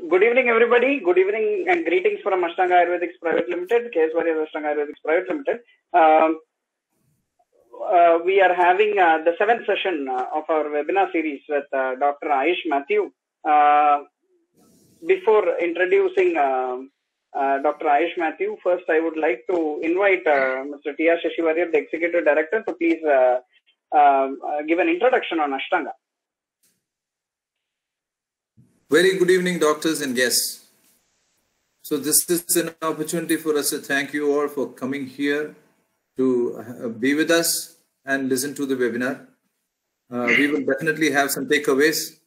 Good evening, everybody. Good evening and greetings from Ashtanga Ayurvedics Private Limited, KS Warriors Ashtanga Ayurvedics Private Limited. We are having the 7th session of our webinar series with Dr. Ayush Mathew. Before introducing Dr. Ayush Mathew, first I would like to invite Mr. T.R. Shashivarya, the Executive Director, to please give an introduction on Ashtanga. Very good evening, doctors and guests. So this is an opportunity for us to thank you all for coming here to be with us and listen to the webinar. We will definitely have some takeaways.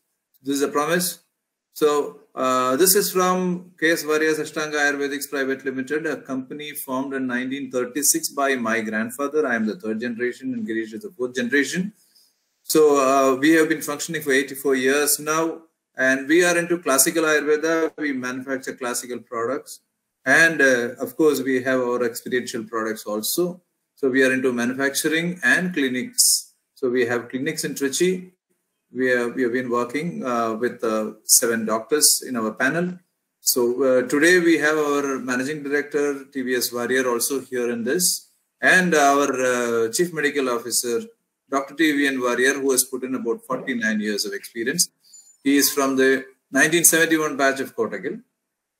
This is a promise. So this is from KS Warriors Ashtanga Ayurvedics Private Limited, a company formed in 1936 by my grandfather. I am the 3rd generation and Girish is the 4th generation. So we have been functioning for 84 years now. And we are into classical Ayurveda. We manufacture classical products. And of course, we have our experiential products also. So we are into manufacturing and clinics. So we have clinics in Trichy. We have been working with 7 doctors in our panel. So today we have our Managing Director, TVS Warrior, also here in this. And our Chief Medical Officer, Dr. TVN Warrior, who has put in about 49 years of experience. He is from the 1971 batch of Kottagal.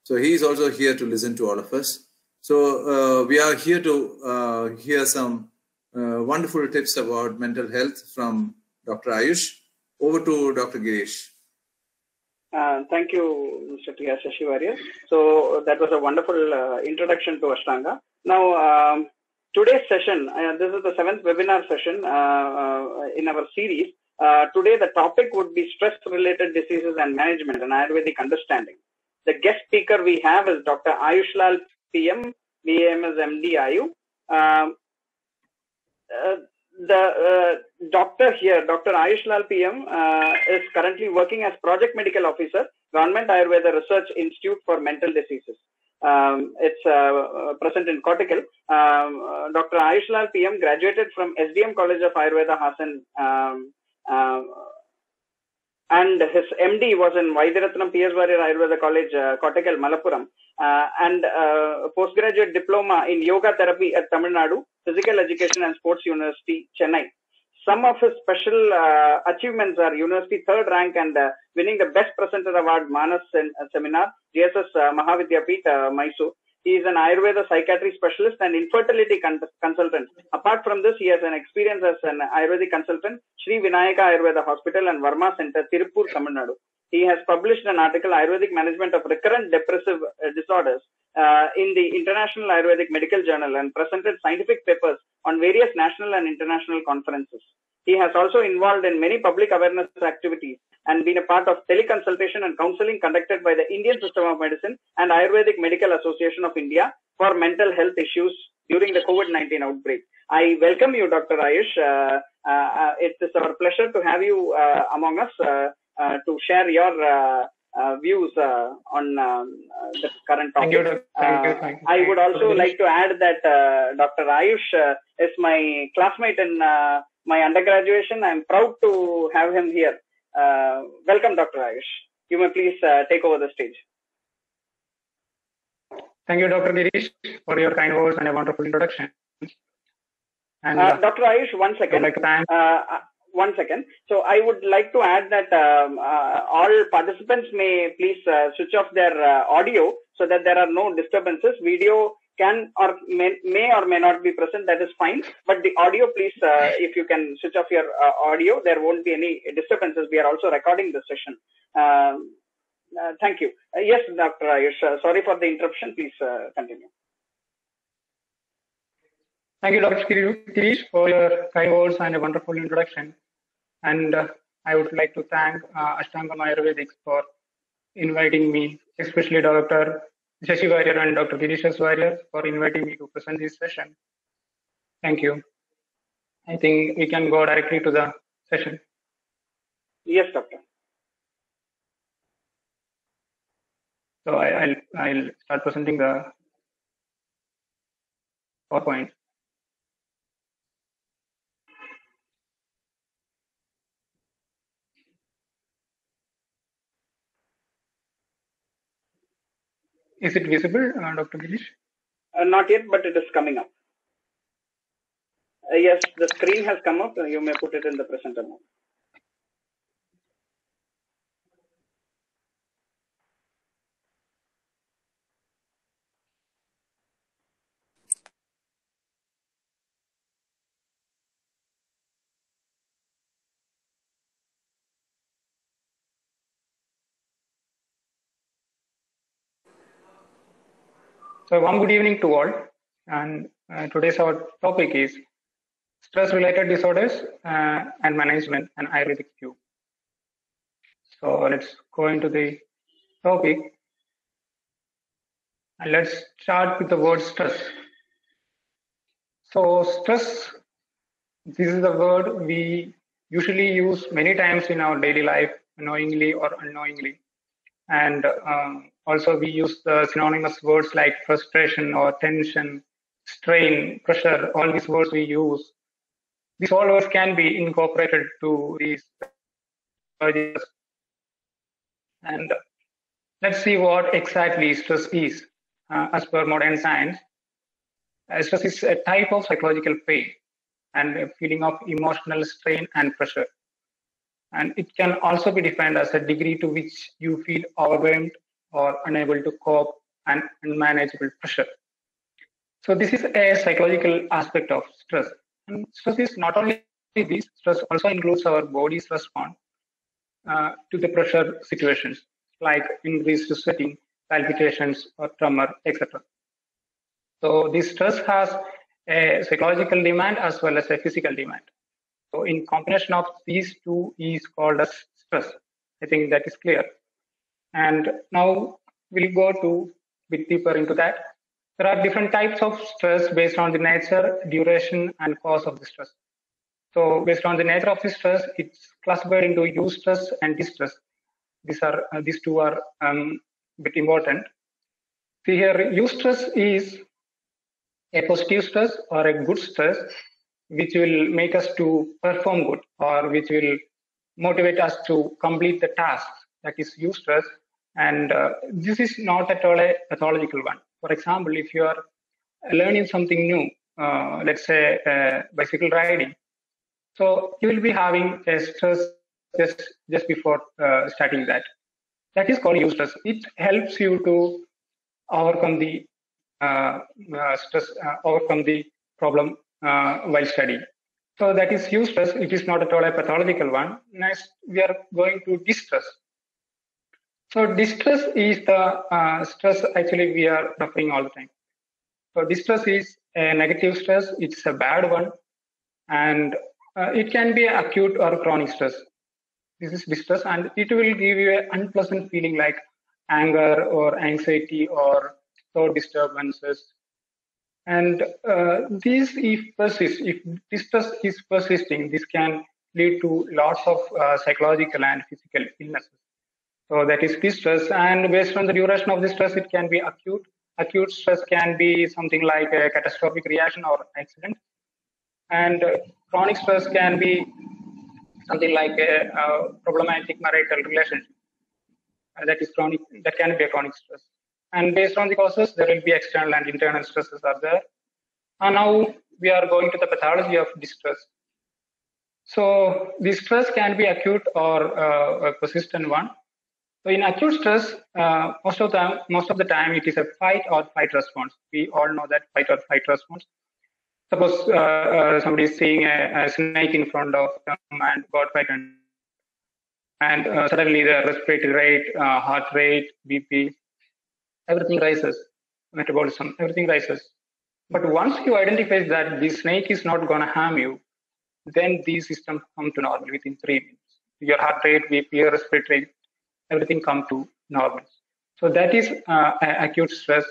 So he is also here to listen to all of us. So we are here to hear some wonderful tips about mental health from Dr. Ayush. Over to Dr. Girish. Thank you, Mr. T.R. Shashivarya. So that was a wonderful introduction to Ashtanga. Now, today's session, this is the 7th webinar session in our series. Today, the topic would be stress-related diseases and management and Ayurvedic understanding. The guest speaker we have is Dr. Ayush Lal PM, BAMS MD Ayu. The doctor here, Dr. Ayush Lal PM, is currently working as Project Medical Officer, Government Ayurveda Research Institute for Mental Diseases. It's present in Kottagal. Dr. Ayush Lal PM graduated from SDM College of Ayurveda, Hassan. And his MD was in Vaidyaratnam PS Warrior Ayurveda College, Kottagal, Malappuram, and postgraduate diploma in yoga therapy at Tamil Nadu, Physical Education and Sports University, Chennai. Some of his special achievements are University 3rd rank and winning the Best Presenter Award Manas Seminar, GSS Mahavidyapeeth, Mysore. He is an Ayurveda psychiatry specialist and infertility consultant. Apart from this, he has an experience as an Ayurvedic consultant, Sri Vinayaka Ayurveda Hospital and Varma Center, Tirupur, Tamil Nadu. He has published an article, Ayurvedic Management of Recurrent Depressive Disorders, in the International Ayurvedic Medical Journal and presented scientific papers on various national and international conferences. He has also involved in many public awareness activities and been a part of teleconsultation and counseling conducted by the Indian System of Medicine and Ayurvedic Medical Association of India for mental health issues during the COVID-19 outbreak. I welcome you, Dr. Ayush. It is our pleasure to have you among us to share your views on the current topic. Thank you. I would also like to add that Dr. Ayush is my classmate in my undergraduation. I am proud to have him here. Welcome, Dr. Ayush. You may please take over the stage. Thank you, Dr. Girish, for your kind words and a wonderful introduction. And Dr. Ayush, one second. One second. So I would like to add that all participants may please switch off their audio so that there are no disturbances. Video can or may or may not be present, that is fine. But the audio, please, if you can switch off your audio, there won't be any disturbances. We are also recording the session. Thank you. Yes, Dr. Ayush, sorry for the interruption. Please continue. Thank you, Dr. Girish, for your kind words and a wonderful introduction. And I would like to thank Ashtanga Ayurvedics for inviting me, especially Dr. Shashivarya and Dr. Girish Warrior for inviting me to present this session. Thank you. I think we can go directly to the session. Yes, doctor. So I'll start presenting the PowerPoint. Is it visible, Dr. Girish? Not yet, but it is coming up. Yes, the screen has come up. You may put it in the presenter mode. So, one good evening to all. And today's our topic is stress-related disorders and management and Ayurvedic view. So let's go into the topic. And let's start with the word stress. So stress, this is the word we usually use many times in our daily life, knowingly or unknowingly. And also we use the synonymous words like frustration or tension, strain, pressure, all these words we use. These all words can be incorporated to these. And let's see what exactly stress is. As per modern science, stress is a type of psychological pain and a feeling of emotional strain and pressure. And it can also be defined as a degree to which you feel overwhelmed or unable to cope and unmanageable pressure. So this is a psychological aspect of stress. And stress is not only this, stress also includes our body's response to the pressure situations, like increased sweating, palpitations, or tremor, etc. So this stress has a psychological demand as well as a physical demand. So in combination of these two is called as stress. I think that is clear. And now we'll go to a bit deeper into that. There are different types of stress based on the nature, duration, and cause of the stress. So based on the nature of the stress, it's classified into eustress and distress. These two are a bit important. See here, eustress is a positive stress or a good stress, which will make us to perform good or which will motivate us to complete the task. That is eustress. And this is not at all a pathological one. For example, if you are learning something new, let's say bicycle riding, so you will be having a stress just before starting that. That is called eustress. It helps you to overcome the stress, overcome the problem while studying. So that is eustress. It is not at all a pathological one. Next, we are going to distress. So distress is the stress actually we are referring all the time. So distress is a negative stress. It's a bad one. And it can be acute or chronic stress. This is distress, and it will give you an unpleasant feeling like anger or anxiety or thought disturbances. And these, if persist, if distress is persisting, this can lead to lots of psychological and physical illnesses. So that is distress, and based on the duration of the stress, it can be acute. Acute stress can be something like a catastrophic reaction or accident. And chronic stress can be something like a problematic marital relationship. That is chronic. That can be a chronic stress. And based on the causes, there will be external and internal stresses are there. And now we are going to the pathology of distress. So the stress can be acute or a persistent one. So in acute stress, most of the time it is a fight or flight response. We all know that fight or flight response. Suppose somebody is seeing a snake in front of them and got frightened, and suddenly the respiratory rate, heart rate, BP, everything rises, metabolism, everything rises. But once you identify that the snake is not going to harm you, then these systems come to normal within 3 minutes. Your heart rate, BP, your respiratory rate, everything come to normal. So that is acute stress.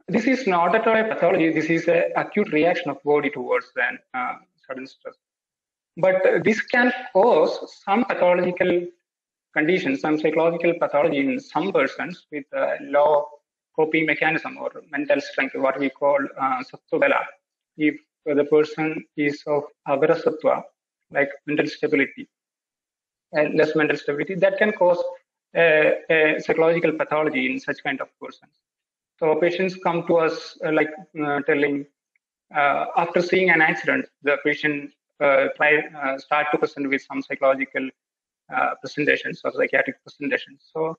This is not at all a pathology. This is an acute reaction of body towards then sudden stress. But this can cause some pathological conditions, some psychological pathology in some persons with low coping mechanism or mental strength, what we call sattva bala. If the person is of avara sattva, like mental stability, and less mental stability, that can cause a psychological pathology in such kind of persons. So patients come to us telling, after seeing an accident, the patient start to present with some psychological presentations or psychiatric presentations. So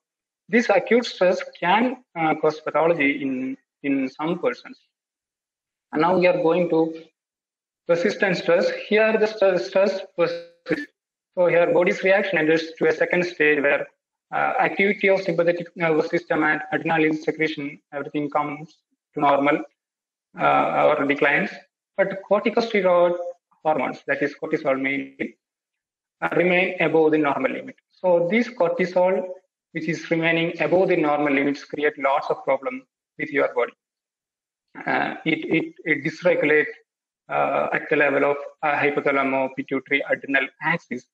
this acute stress can cause pathology in some persons. And now we are going to persistent stress. Here the stress persists. So here body's reaction enters to a second stage where activity of sympathetic nervous system and adrenaline secretion, everything comes to normal or declines. But corticosteroid hormones, that is cortisol mainly, remain above the normal limit. So this cortisol, which is remaining above the normal limits, create lots of problems with your body. It dysregulates at the level of hypothalamo pituitary adrenal axis,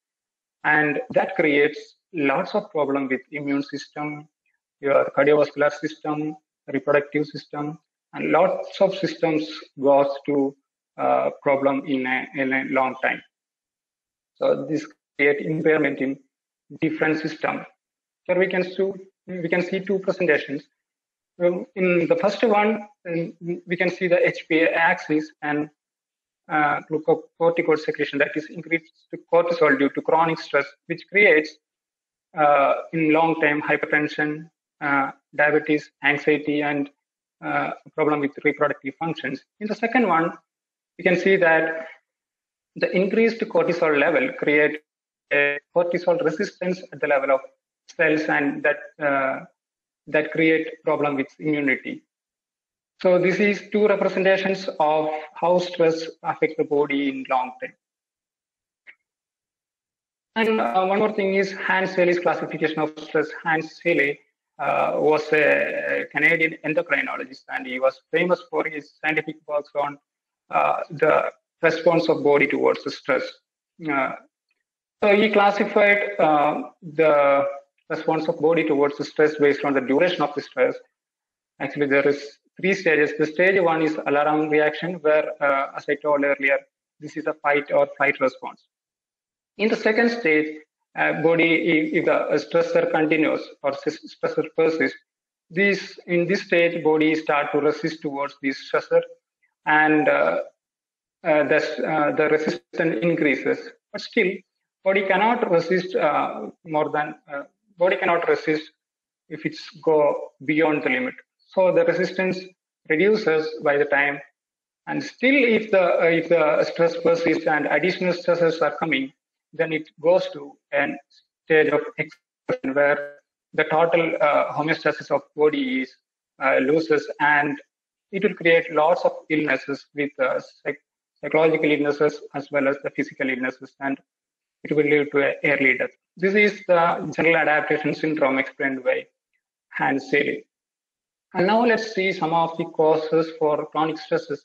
and that creates lots of problem with immune system, your cardiovascular system, reproductive system, and lots of systems goes to problem in a long time. So this create impairment in different system. Here we can see two presentations. In the first one, we can see the HPA axis and glucocorticoid secretion, that is increased cortisol due to chronic stress, which creates in long time hypertension, diabetes, anxiety, and problem with reproductive functions. In the second one, we can see that the increased cortisol level create a cortisol resistance at the level of cells, and that create problem with immunity. So this is two representations of how stress affects the body in long term. And one more thing is Hans Selye's classification of stress. Hans Selye was a Canadian endocrinologist, and he was famous for his scientific works on the response of body towards the stress. So he classified the response of body towards the stress based on the duration of the stress. Actually, there is 3 stages. The stage 1 is alarm reaction, where, as I told earlier, this is a fight or flight response. In the second stage, body, if the stressor continues or stressor persists, in this stage, body start to resist towards this stressor, and the resistance increases. But still, body cannot resist body cannot resist if it's go beyond the limit. So the resistance reduces by the time, and still if the stress persists and additional stresses are coming, then it goes to a stage of exhaustion where the total homeostasis of body is loses, and it will create lots of illnesses with psychological illnesses as well as the physical illnesses, and it will lead to an early death. This is the general adaptation syndrome explained by Hans Selye. And now let's see some of the causes for chronic stresses,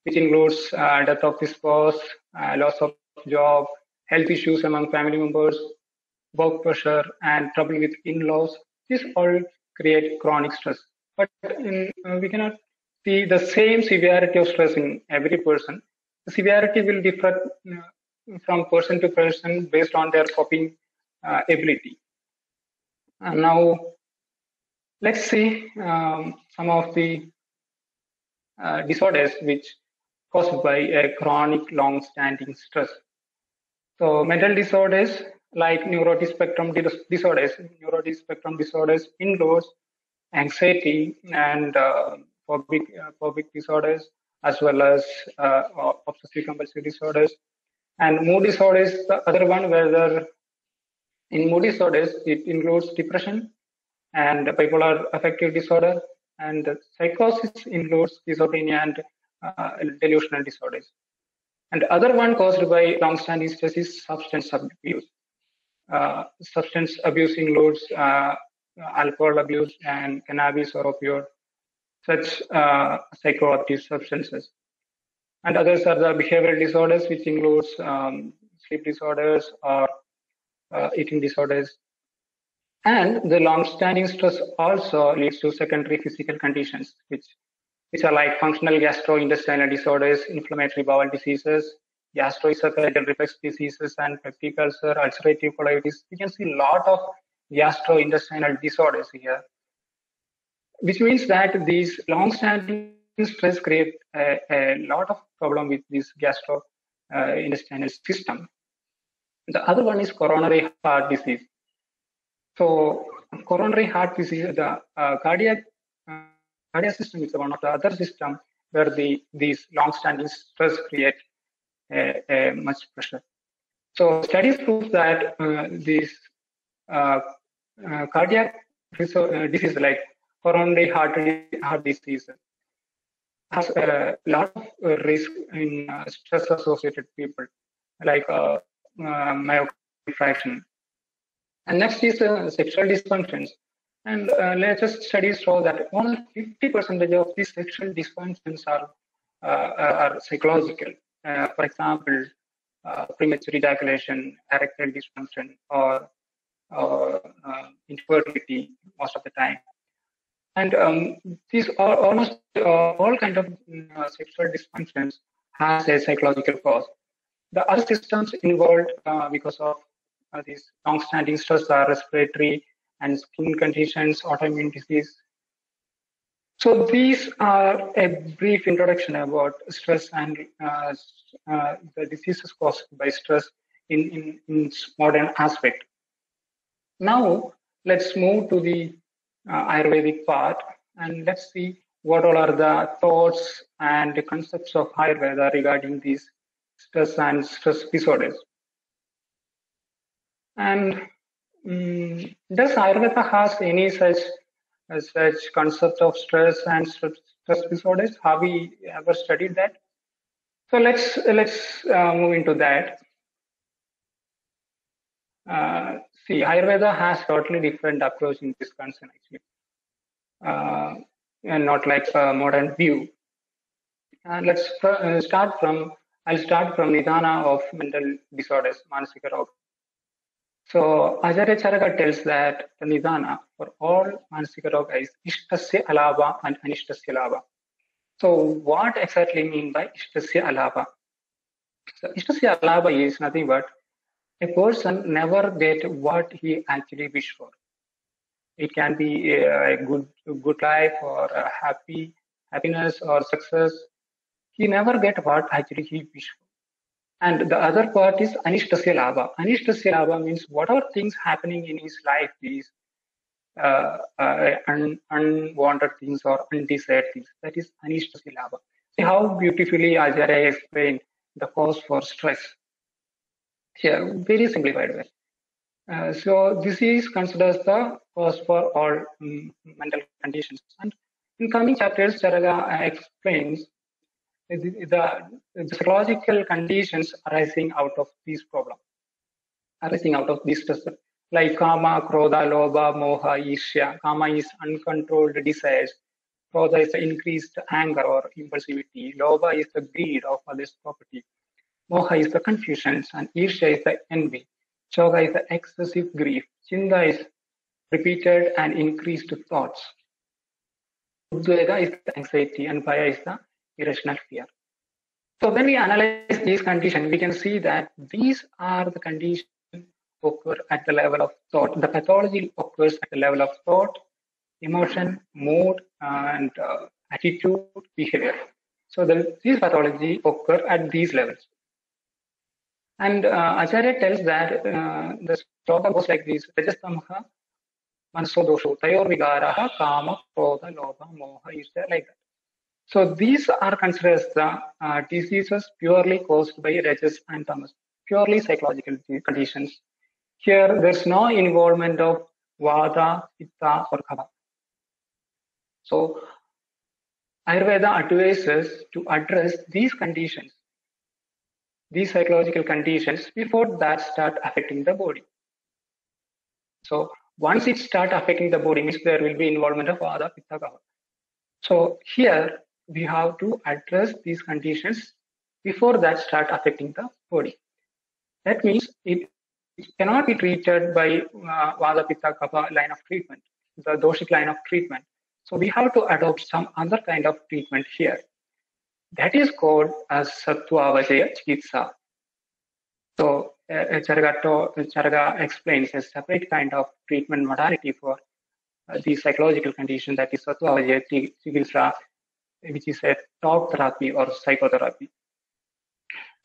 which includes death of the spouse, loss of job, health issues among family members, work pressure, and trouble with in-laws. These all create chronic stress. But we cannot see the same severity of stress in every person. The severity will differ from person to person based on their coping ability. And now let's see some of the disorders which caused by a chronic long-standing stress. So mental disorders like neurotic spectrum disorders. Neurotic spectrum disorders includes anxiety and phobic disorders, as well as obsessive compulsive disorders. And mood disorders, the other one, whether in mood disorders, it includes depression and bipolar affective disorder, and psychosis includes schizophrenia and delusional disorders. And other one caused by long-standing stress is substance abuse. Substance abuse includes alcohol abuse and cannabis or opioid, such psychoactive substances. And others are the behavioral disorders, which includes sleep disorders or eating disorders. And the long-standing stress also leads to secondary physical conditions, which are like functional gastrointestinal disorders, inflammatory bowel diseases, gastroesophageal reflux diseases, and peptic ulcer, ulcerative colitis. We can see a lot of gastrointestinal disorders here, which means that these long-standing stress create a lot of problem with this gastrointestinal system. The other one is coronary heart disease. So coronary heart disease, the cardiac system is one of the other systems where these long-standing stress create much pressure. So studies prove that these cardiac disease like coronary heart disease has a lot of risk in stress-associated people, like myocardial infarction. And next is sexual dysfunctions. And latest studies show that only 50% of these sexual dysfunctions are psychological. For example, premature ejaculation, erectile dysfunction, or infertility most of the time. And these are almost all kind of sexual dysfunctions has a psychological cause. The other systems involved because of these long-standing stress are respiratory and skin conditions, autoimmune disease. So these are a brief introduction about stress and the diseases caused by stress in modern aspect. Now let's move to the Ayurvedic part, and let's see what all are the thoughts and the concepts of Ayurveda regarding these stress and stress disorders. And does Ayurveda has any such concept of stress and stress disorders? Have we ever studied that? So let's move into that. See, Ayurveda has totally different approach in this concern actually, and not like a modern view. Let's start from. I'll start from Nidana of mental disorders, Manasika Roga. So Acharya Charaka tells that the Nidana for all Manasika Roga is Ishtasya Alabha and Anishtasya Labha. So what exactly mean by Ishtasya Alabha? So Ishtasya Alabha is nothing but a person never get what he actually wish for. It can be a good life or a happiness or success. He never get what actually he wish for. And the other part is Anishtasya Labha. Anishtasya Labha means whatever things happening in his life is unwanted things or undesired things. That is Anishtasya Labha. See how beautifully Acharya explained the cause for stress. Here, very simplified way. So this is considered the cause for all mental conditions. And in coming chapters, Charaka explains the psychological conditions arising out of these problems, arising out of these stress, like kama, krodha, lobha, moha, ishya. Kama is uncontrolled desires. Krodha is the increased anger or impulsivity. Lobha is the greed of others' property. Moha is the confusions, and Irsha is the envy. Choga is the excessive grief. Chinda is repeated and increased thoughts. Udvega is the anxiety, and Bhaya is the irrational fear. So when we analyze these conditions, we can see that these are the conditions occur at the level of thought. The pathology occurs at the level of thought, emotion, mood, and attitude, behavior. So these pathology occur at these levels. And Acharya tells that the sloka goes like this: Rajastamaha, Manso Dosho, Tayor Vigaraha, Kama, Krodha, Lobha, Moha, is there like that. So these are considered as the diseases purely caused by Rajas and Tamas, purely psychological conditions. Here, there's no involvement of Vata, Pitta, or Kapha. So Ayurveda advises to address these conditions, these psychological conditions, before that start affecting the body. So once it start affecting the body, means there will be involvement of Vata, Pitta, Kapha. So here we have to address these conditions before that start affecting the body. That means it cannot be treated by Vata, Pitta, Kapha line of treatment, the doshic line of treatment. So we have to adopt some other kind of treatment here. That is called as Sattva Vajaya Chikitsa. So Charaga explains a separate kind of treatment modality for the psychological condition, that is Sattva Chikitsa, which is a talk therapy or psychotherapy.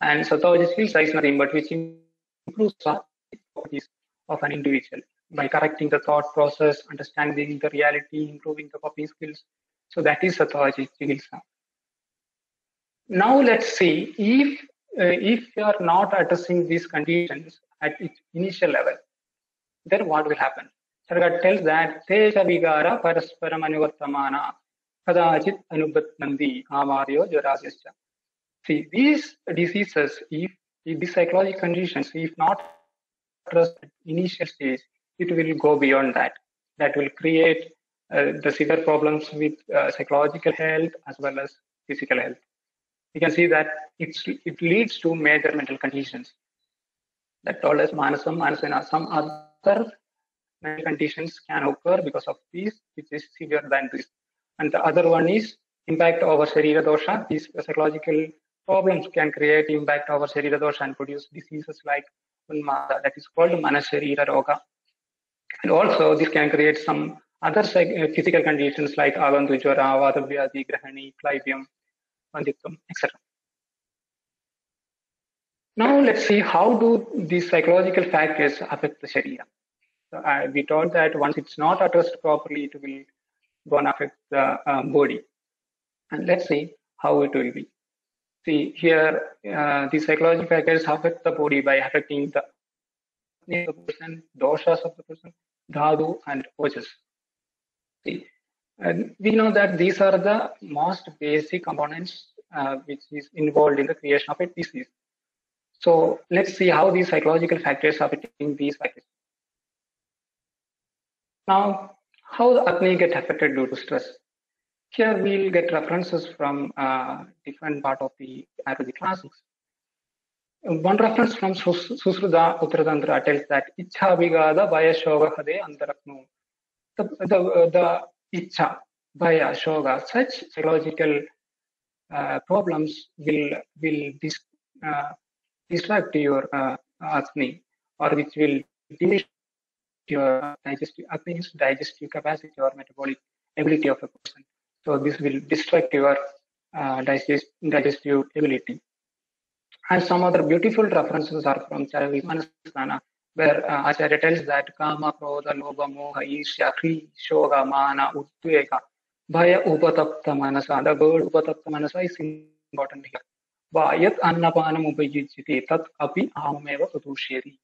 And Sattva Chikitsa is nothing but which improves the properties of an individual by correcting the thought process, understanding the reality, improving the coping skills. So that is Sattva Chikitsa. Now let's see if you are not addressing these conditions at its initial level, then what will happen? Charaga tells that Teja Vigara Parasparam Anuvartamana Kadachit Anubatnandi Amaryo Jarajascha. See, these diseases, if these psychological conditions, if not addressed at initial stage, it will go beyond that. That will create the severe problems with psychological health as well as physical health. You can see that it leads to major mental conditions. That told us Manasam, Manasana, some other mental conditions can occur because of these, which is severe than this. And the other one is impact over Sharira Dosha. These psychological problems can create impact over Sharira Dosha and produce diseases like Unmada, that is called Manasharira Roga. And also this can create some other physical conditions like Avantu Jwara, Vatavyadi, Grahani, Clybium, Vanditvam, etc. Now let's see how do these psychological factors affect the Sharira. So, we told that once it's not addressed properly, it will go and affect the body. And let's see how it will be. See here, the psychological factors affect the body by affecting the person, doshas of the person, dhatu and ojas. See, and we know that these are the most basic components which is involved in the creation of a disease. So let's see how these psychological factors are affecting these factors. Now, how the Agni get affected due to stress? Here we'll get references from different part of the Ayurvedic classics. One reference from Susruta Uttaratantra tells that Ichha Vigada Vaya Shoga Hade Antarakno. The Ichha, Vaya, Shoga, such psychological problems will distract your Agni, or which will diminish your digestive capacity or metabolic ability of a person. So this will distract your digestive ability. And some other beautiful references are from Charavi Manasana, where Acharya tells that Kama, Krodha, Lobha, Moha, Isha, Kri, Shoga, Mana, Uddveka, Bhaya, Upatapta Manasa. The word Upatapta Manasa is important here. Vayat Annapanam Upayujyati Tat Api Amameva Pratushyati.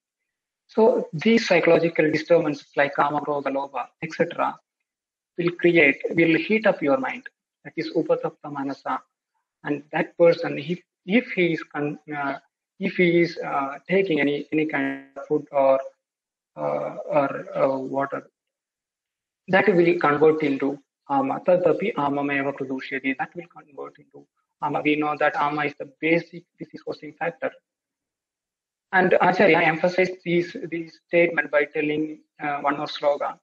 So these psychological disturbances like Kama, Krodha, Lobha, etc. will heat up your mind. That is Upatapta Manasa. And that person, if he is taking any kind of food or water, that will convert into ama. Tadapi amameva pradushyati. That will convert into ama. We know that ama is the basic disease-causing factor. And Acharya emphasized this statement by telling one more slogan: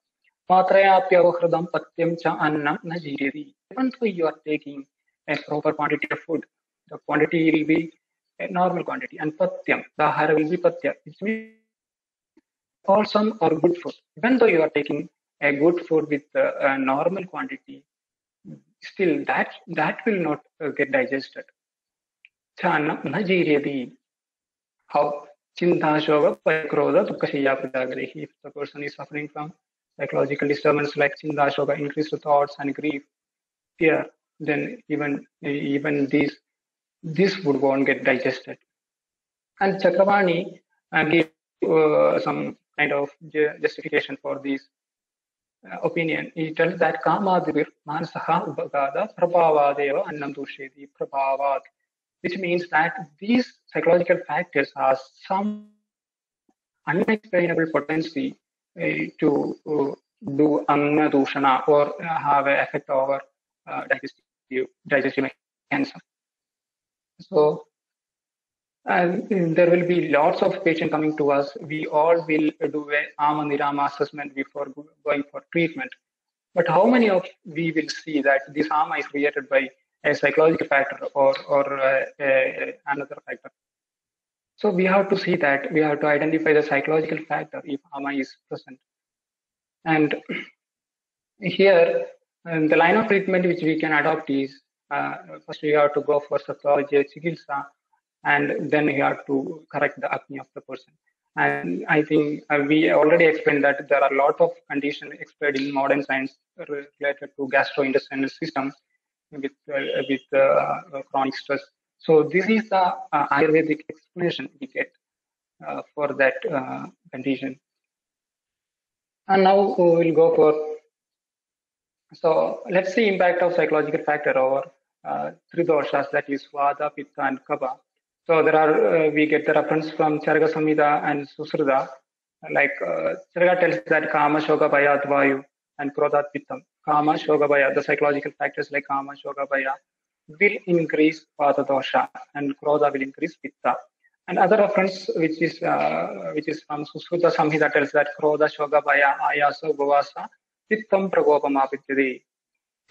Matrayapyavahridam patyam cha annam na jiredi. Even though you are taking a proper quantity of food, the quantity will be a normal quantity, and patyam, the ahara will be patya, which means wholesome or good food. Even though you are taking a good food with a normal quantity, still that will not get digested. Chana najiryadi. How? Chinta shoga parikrodha dukkashaya pradagare. If the person is suffering from psychological disturbance like chinta shoga, increased thoughts and grief, fear, then even this food won't get digested. And Chakravani gave some kind of justification for this opinion. He tells that Kamadivir Manasaha Ubagada Prabhavadeva Annam Dushedi Prabhavat, which means that these psychological factors have some unexplainable potency to do Anna Dushana or have an effect over digestive mechanism. So there will be lots of patients coming to us. We all will do a Ama Nirama assessment before going for treatment. But how many of we will see that this Ama is created by a psychological factor or another factor? So we have to see that, we have to identify the psychological factor if ama is present. And here, the line of treatment which we can adopt is, first we have to go for Sattva Chikitsa, and then we have to correct the acne of the person. And I think we already explained that there are a lot of conditions explained in modern science related to gastrointestinal system with chronic stress. So this is the Ayurvedic explanation we get for that condition. And now we will go for, so let's see impact of psychological factor over three doshas, that is Vata, Pitta, and Kapha. So there are, we get the reference from Charaka Samhita and Susruta. Like Charaka tells that Kama, Shoga, Bhaya, Vayu, and Krodha, Pittam. Kama, Shoga, Bhaya, the psychological factors like Kama, Shoga, Bhaya will increase Vata dosha, and Krodha will increase Pitta. And other reference which is from Susruta Samhita tells that Krodha, Shoga, Bhaya, Ayasa, Govasa, Pittam, Pragopam, Apityadi.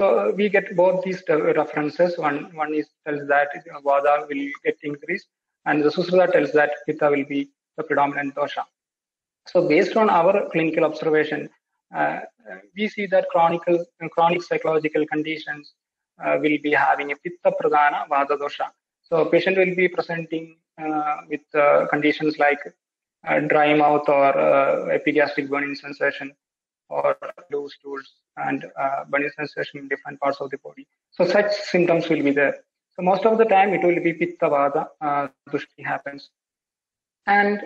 So we get both these references. One is tells that Vata will get increased, and the Susruta tells that Pitta will be the predominant dosha. So based on our clinical observation, we see that chronic psychological conditions will be having a Pitta Pradhana Vata dosha. So patient will be presenting with conditions like dry mouth or epigastric burning sensation, or loose stools and burning sensation in different parts of the body. So such symptoms will be there. So most of the time it will be Pitta Vata Dushti happens. And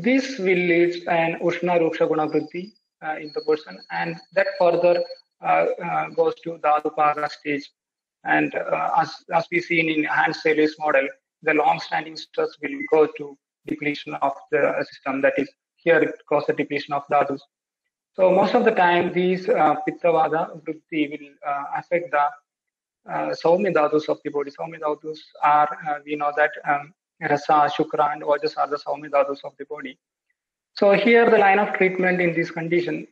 this will lead an Ushna Ruksha Guna Vriddhi in the person, and that further goes to the Adhupaga stage. And as we seen in Hans-Selye's model, the long-standing stress will go to depletion of the system. That is, here it causes depletion of dhatus. So most of the time, these Pitta Vata Vriddhi will affect the Saumya dhatus of the body. Saumya dhatus are, we know that Rasa, Shukra, and Ojas are the Saumya dhatus of the body. So here the line of treatment in this condition,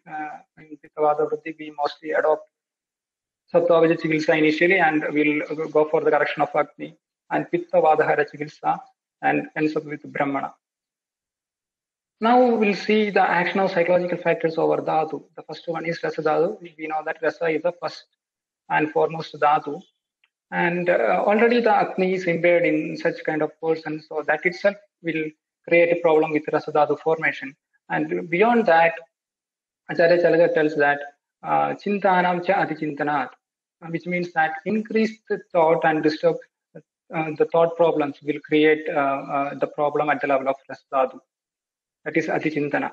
in Pitta Vata Vriddhi, we mostly adopt Sattva Chikitsa initially, and we'll go for the correction of Agni, and Pitta Vadahara Chikitsa, and ends up with Brahmana. Now we'll see the action of psychological factors over Dhatu. The first one is Rasa Dhatu. We know that Rasa is the first and foremost Dhatu. And already the Agni is impaired in such kind of person, so that itself will create a problem with Rasa Dhatu formation. And beyond that, Acharya Chalaka tells that Chintanam cha Adichintanat, which means that increased thought and disturb the thought problems will create the problem at the level of Rasa Dhatu. That is Adichintana.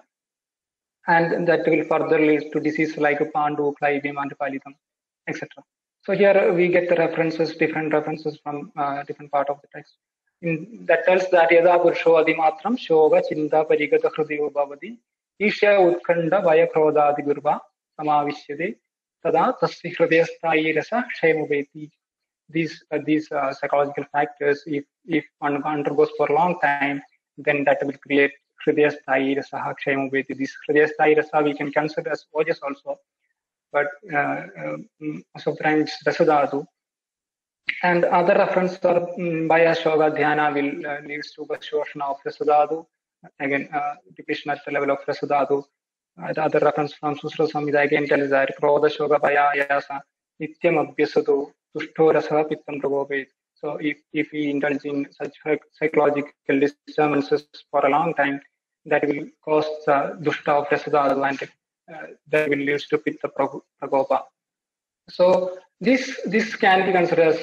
And that will further lead to disease like Pandu, Clivium, Antipalitam, etc. So here we get the references, different references from different part of the text. That tells that Yada Purusho Adimatram, Shoga, Chinta, Parigata, Hridiyo Bhavati, Isha Utkanda, Vaya Krodha, Adigurva, Samavishyade, Tada, Tassi Hridayasthayi Rasa, Kshemubeti. These psychological factors, if one undergoes for a long time, then that will create Hridayasthayi Rasa, Kshemubeti. This Hridayasthayi Rasa we can consider as Ojas also, but most of the time it's Rasa Dhatu. And other reference for Bhaya Shoga Dhyana will leads to Vashoshana of Rasa Dhatu. Again, depletion at the level of Rasa Dhatu. The other reference from Susruta Samhita again tells that Krodha Shoga Bhaya Ayasa Nityam Abhyasatu Tushto Rasa Pittam Prabhopet. So if we indulge in such psychological disturbances for a long time, that will cause Dushta of Rasa Dhatu, and that will lead to Pitta Prakopa. So this can be considered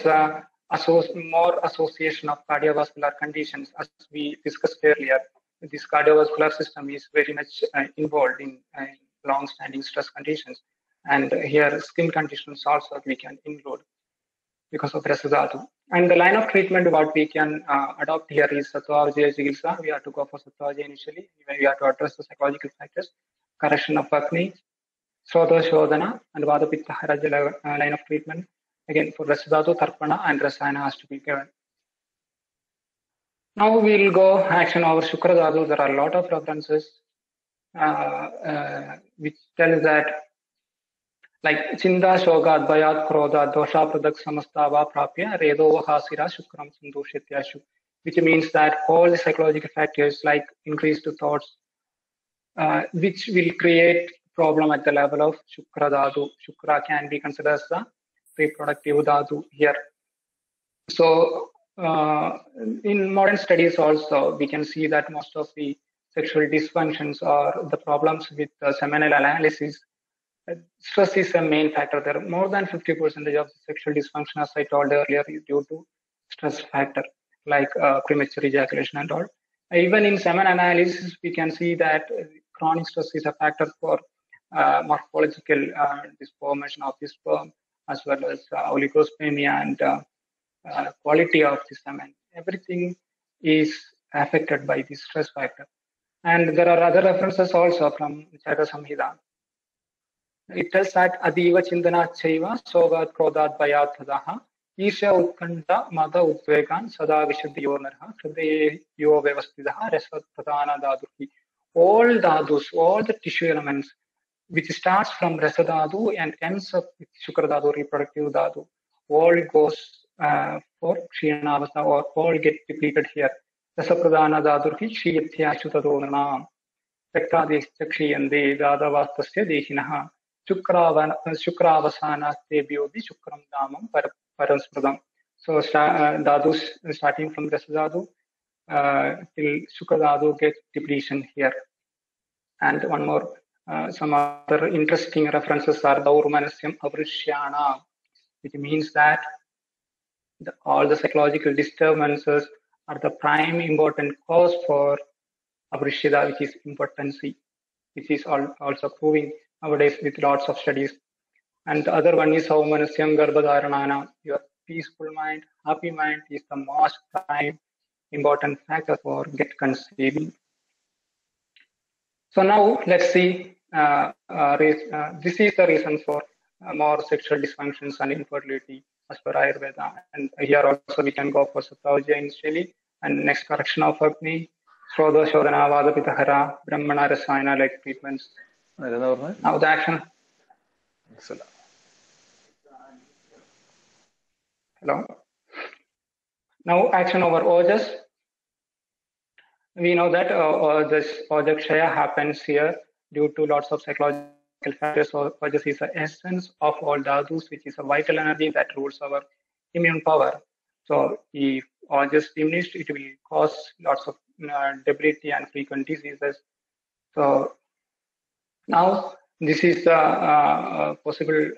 as more association of cardiovascular conditions. As we discussed earlier, this cardiovascular system is very much involved in long-standing stress conditions, and here skin conditions also we can include because of Rasa Dhatu. And the line of treatment what we can adopt here is Sattva Vijaya Chikitsa. We have to go for Sattva Vijaya initially. We have to address the psychological factors, correction of Agni, Srodha Shodhana, and Vata Pitta Haraja line of treatment. Again, for Rasa Dhatu, Tarpana, and Rasayana has to be given. Now we'll go action over Shukra Dhatu. There are a lot of references which tells that, like Chinda Shoga Advayat Krodha Dosha Pradak Samastava Prapya Redo Hasira Shukram Sandoshityashu. which means that all the psychological factors like increased thoughts, which will create problem at the level of Shukra Dhatu. Shukra can be considered as the reproductive Dhatu here. So in modern studies also, we can see that most of the sexual dysfunctions or the problems with seminal analysis, stress is a main factor there. More than 50% of the sexual dysfunction, as I told earlier, is due to stress factor, like premature ejaculation and all. Even in semen analysis, we can see that chronic stress is a factor for morphological disformation of the sperm, as well as oligospermia and quality of the semen. Everything is affected by the stress factor. And there are other references also from Charaka Samhita. It tells that Adiva Chindana Chaiva, Sogat Krodat Bayatadaha, Isha Utkanta, Mada Udvegan, Sada Vishuddhiyonerha, Hridaye Yo Vyavastidaha, Resat Pradhana Daduki. All Dadus, all the tissue elements, which starts from Rasadadu and ends up with Shukradadu, reproductive Dadu, all goes for Kshinavasa, or all get depleted here. Rasapradhana Dadurki, Shiyatya Shutadonana, Pektadishya Kshiyande, Dadavastasya Dehinaha, Shukravasana Tebhyodi, Shukram Damam, Paraspradam. So Dadus starting from Rasadadu till Shukradadu get depletion here. And one more, some other interesting references are Daurmanasyam Avrishyana, which means that all the psychological disturbances are the prime important cause for Avrishya, which is impotency, which is also proving nowadays with lots of studies. And the other one is Saumanasyam Garbhadharanana. Your peaceful mind, happy mind is the most prime important factor for get conceiving. So now let's see, this is the reason for more sexual dysfunctions and infertility as per Ayurveda. And here also we can go for Sattvaja initially, and next correction of Agni, Shrodha Shodhana, Vadapitahara, Brahmana Rasayana like treatments. Now the action. Excellent. Hello. Now action over Ojas. We know that this Ojakshaya happens here due to lots of psychological factors. So Ojas is the essence of all Dhadus, which is a vital energy that rules our immune power. So if Ojas diminished, it will cause lots of debility and frequent diseases. So now this is the possible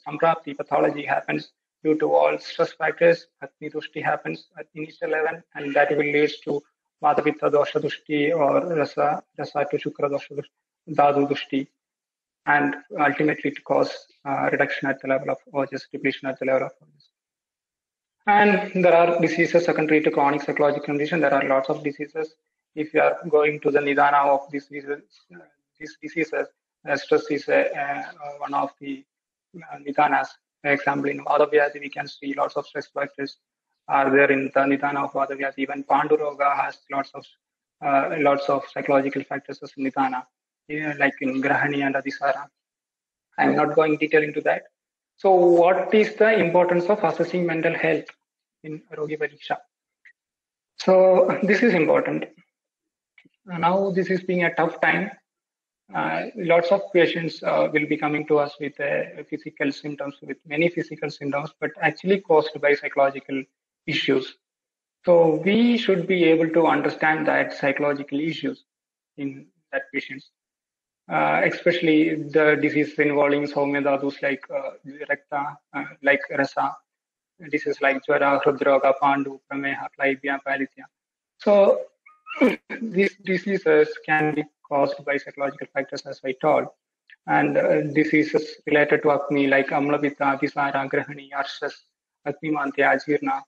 Samprapti pathology happens due to all stress factors. Agni Dushti happens at initial level, and that will lead to Vata Pitta Dosha Dushti or Rasa to Shukra Dosha Dhatu Dushti, and ultimately to cause reduction at the level of Ojas, depletion at the level of Ojas. And there are diseases secondary to chronic psychological condition. There are lots of diseases. If you are going to the Nidana of these diseases, stress is one of the Nidanas. For example, in Vadavyadhi, we can see lots of stress factors are there in the Nidana of Vadavyadhi. Even Panduroga has lots of psychological factors as Nidana, like in Grahani and Adhisara. I'm not going detail into that. So what is the importance of assessing mental health in Rogi Pariksha? So this is important. Now this is being a tough time. Lots of patients will be coming to us with physical symptoms, with many physical symptoms, but actually caused by psychological issues. So we should be able to understand that psychological issues in that patients, especially the diseases involving Saumya Dhadus like Rakta, like Rasa, diseases like Jwara, Hrudroga, Pandu, Prameha, Klaibya, Palitya. So these diseases can be caused by psychological factors, as I told, and diseases related to Agni like Amlapitta, Adhisara, Grahani, Arshas, Agni Mantya, Ajirna,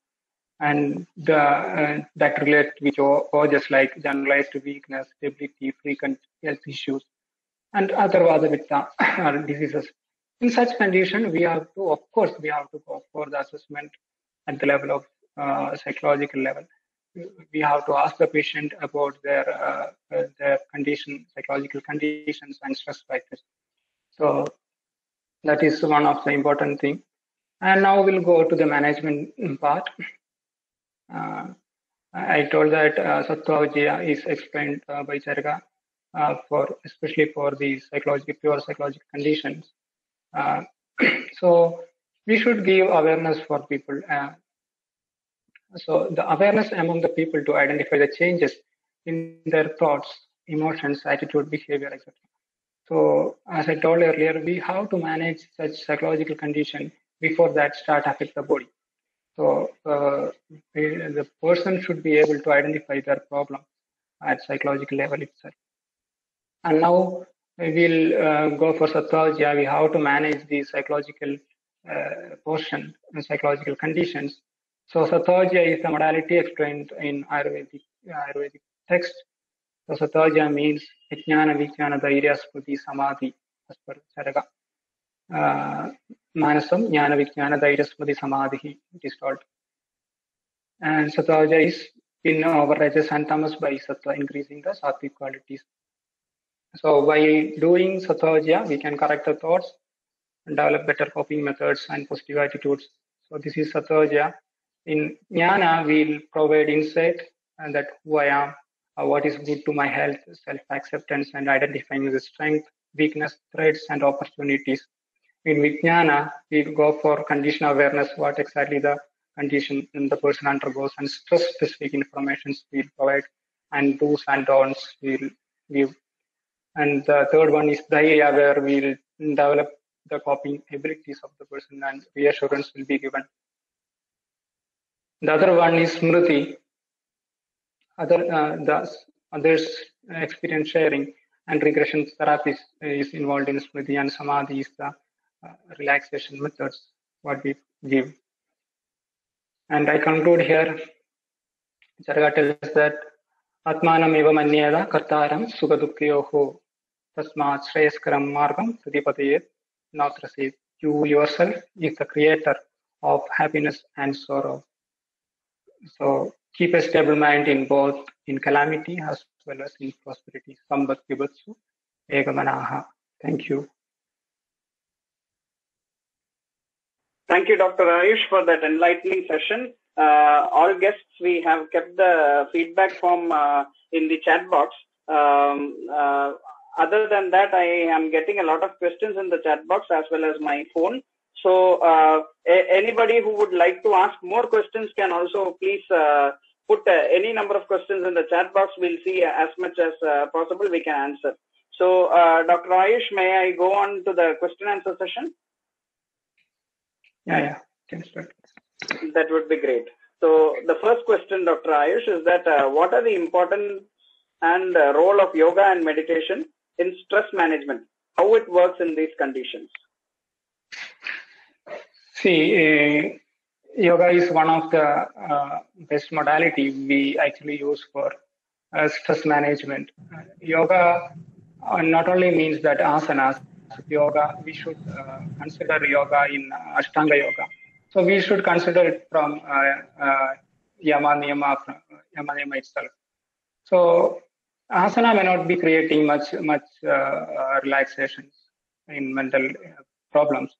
and that relate with Ojas like generalized weakness, debility, frequent health issues, and other Vadapitta diseases. In such condition, we have to go for the assessment at the level of psychological level. We have to ask the patient about their condition, psychological conditions, and stress factors. So that is one of the important things. And now we'll go to the management part. I told that Sattva is explained by Charga especially for the pure psychological conditions. So we should give awareness for people. So the awareness among the people to identify the changes in their thoughts, emotions, attitude, behavior, etc. So as I told earlier, we have to manage such psychological condition before that start affect the body. So the person should be able to identify their problem at psychological level itself. And now we will go for Sattva. We have to manage the psychological portion and psychological conditions. So Sattva is the modality explained in Ayurvedic text. So Sattva means Vijnana, Vijnana, Dhairya, Smriti, Samadhi, as per Charaka. Manasam, Jnana, Vijnana, Dhairya, Smriti, Samadhi, it is called. And Sattva is in over Rajas and Tamas by Sattva, increasing the Sattvic qualities. So by doing Sattva, we can correct the thoughts and develop better coping methods and positive attitudes. So this is Sattva. In Jnana, we'll provide insight and that who I am, what is good to my health, self-acceptance, and identifying the strength, weakness, threats, and opportunities. In Vijnana, we go for condition awareness, what exactly the condition the person undergoes, and stress-specific information we'll provide, and do's and don'ts we'll give. And the third one is Dhairya, where we'll develop the coping abilities of the person and reassurance will be given. The other one is Smriti, others experience sharing and regression therapy is involved in Smriti, and Samadhi is the relaxation methods what we give. And I conclude here. Charga tells that Atmanam eva manyeda kartaram sukadukyoho tasmat shreyaskaram margam pratipatayet natrasit. You yourself is the creator of happiness and sorrow. So keep a stable mind in both in calamity as well as in prosperity. Sambat Vibatsu Egamanaha. Thank you. Thank you, Dr. Ayush, for that enlightening session. All guests, we have kept the feedback form in the chat box. Other than that, I am getting a lot of questions in the chat box as well as my phone. So anybody who would like to ask more questions can also please put any number of questions in the chat box. We'll see as much as possible we can answer. So Dr. Ayush, may I go on to the question answer session? Yeah, can start. That would be great. So the first question, Dr. Ayush, is that what are the importance and role of yoga and meditation in stress management? How it works in these conditions? See, yoga is one of the best modality we actually use for stress management. Yoga not only means that asanas, yoga, we should consider yoga in Ashtanga yoga. So we should consider it from Yama Niyama itself. So asana may not be creating much relaxations in mental problems,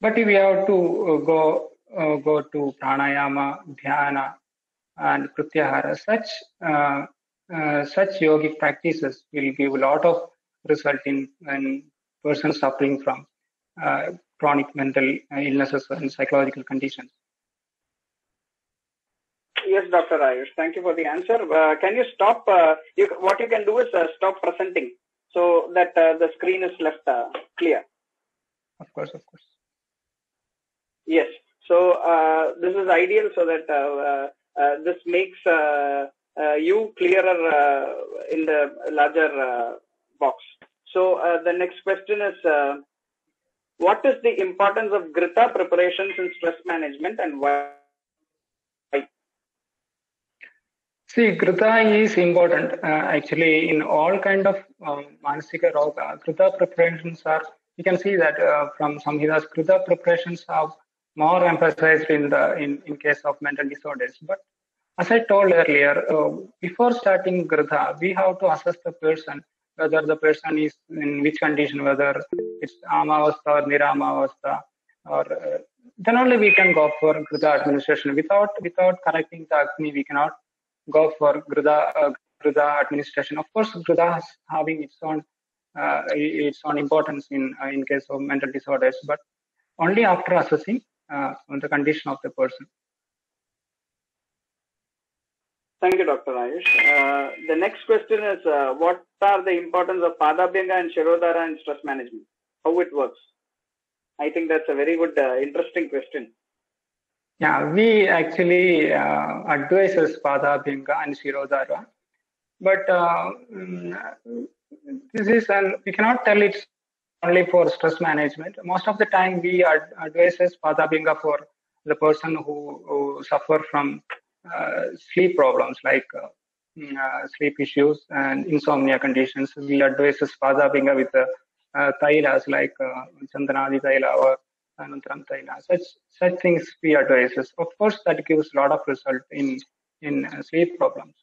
but if we have to go to pranayama, dhyana, and pratyahara, such yogic practices will give a lot of result in persons suffering from chronic mental illnesses and psychological conditions. Yes, Dr. Ayush, thank you for the answer. Can you stop? What you can do is stop presenting so that the screen is left clear. Of course. Yes. So this is ideal so that this makes you clearer in the larger box. So the next question is, what is the importance of Grita preparations in stress management and why? See, Grita is important actually in all kind of Manasika Roga. Grita preparations are, you can see that from Samhitas, Grita preparations are more emphasized in case of mental disorders. But as I told earlier, before starting Grita, we have to assess the person, whether the person is in which condition, whether it's Amavastha or Niramavastha, or then only we can go for Grita administration. Without correcting the Agni, we cannot go for Grida administration. Of course, Grida is having its own importance in case of mental disorders, but only after assessing on the condition of the person. Thank you, Dr. Ayush. The next question is, what are the importance of Padabhyanga and Shirodhara in stress management? How it works? I think that's a very good, interesting question. Yeah, we actually advise Padabhyanga and Shirodhara, but this is we cannot tell it's only for stress management. Most of the time, we advise Padabhyanga for the person who suffer from sleep problems like sleep issues and insomnia conditions. We advise Padabhyanga with thailas like Chandanadi thaila or Anantram thaila. Such things we advise. Of course, that gives a lot of result in sleep problems.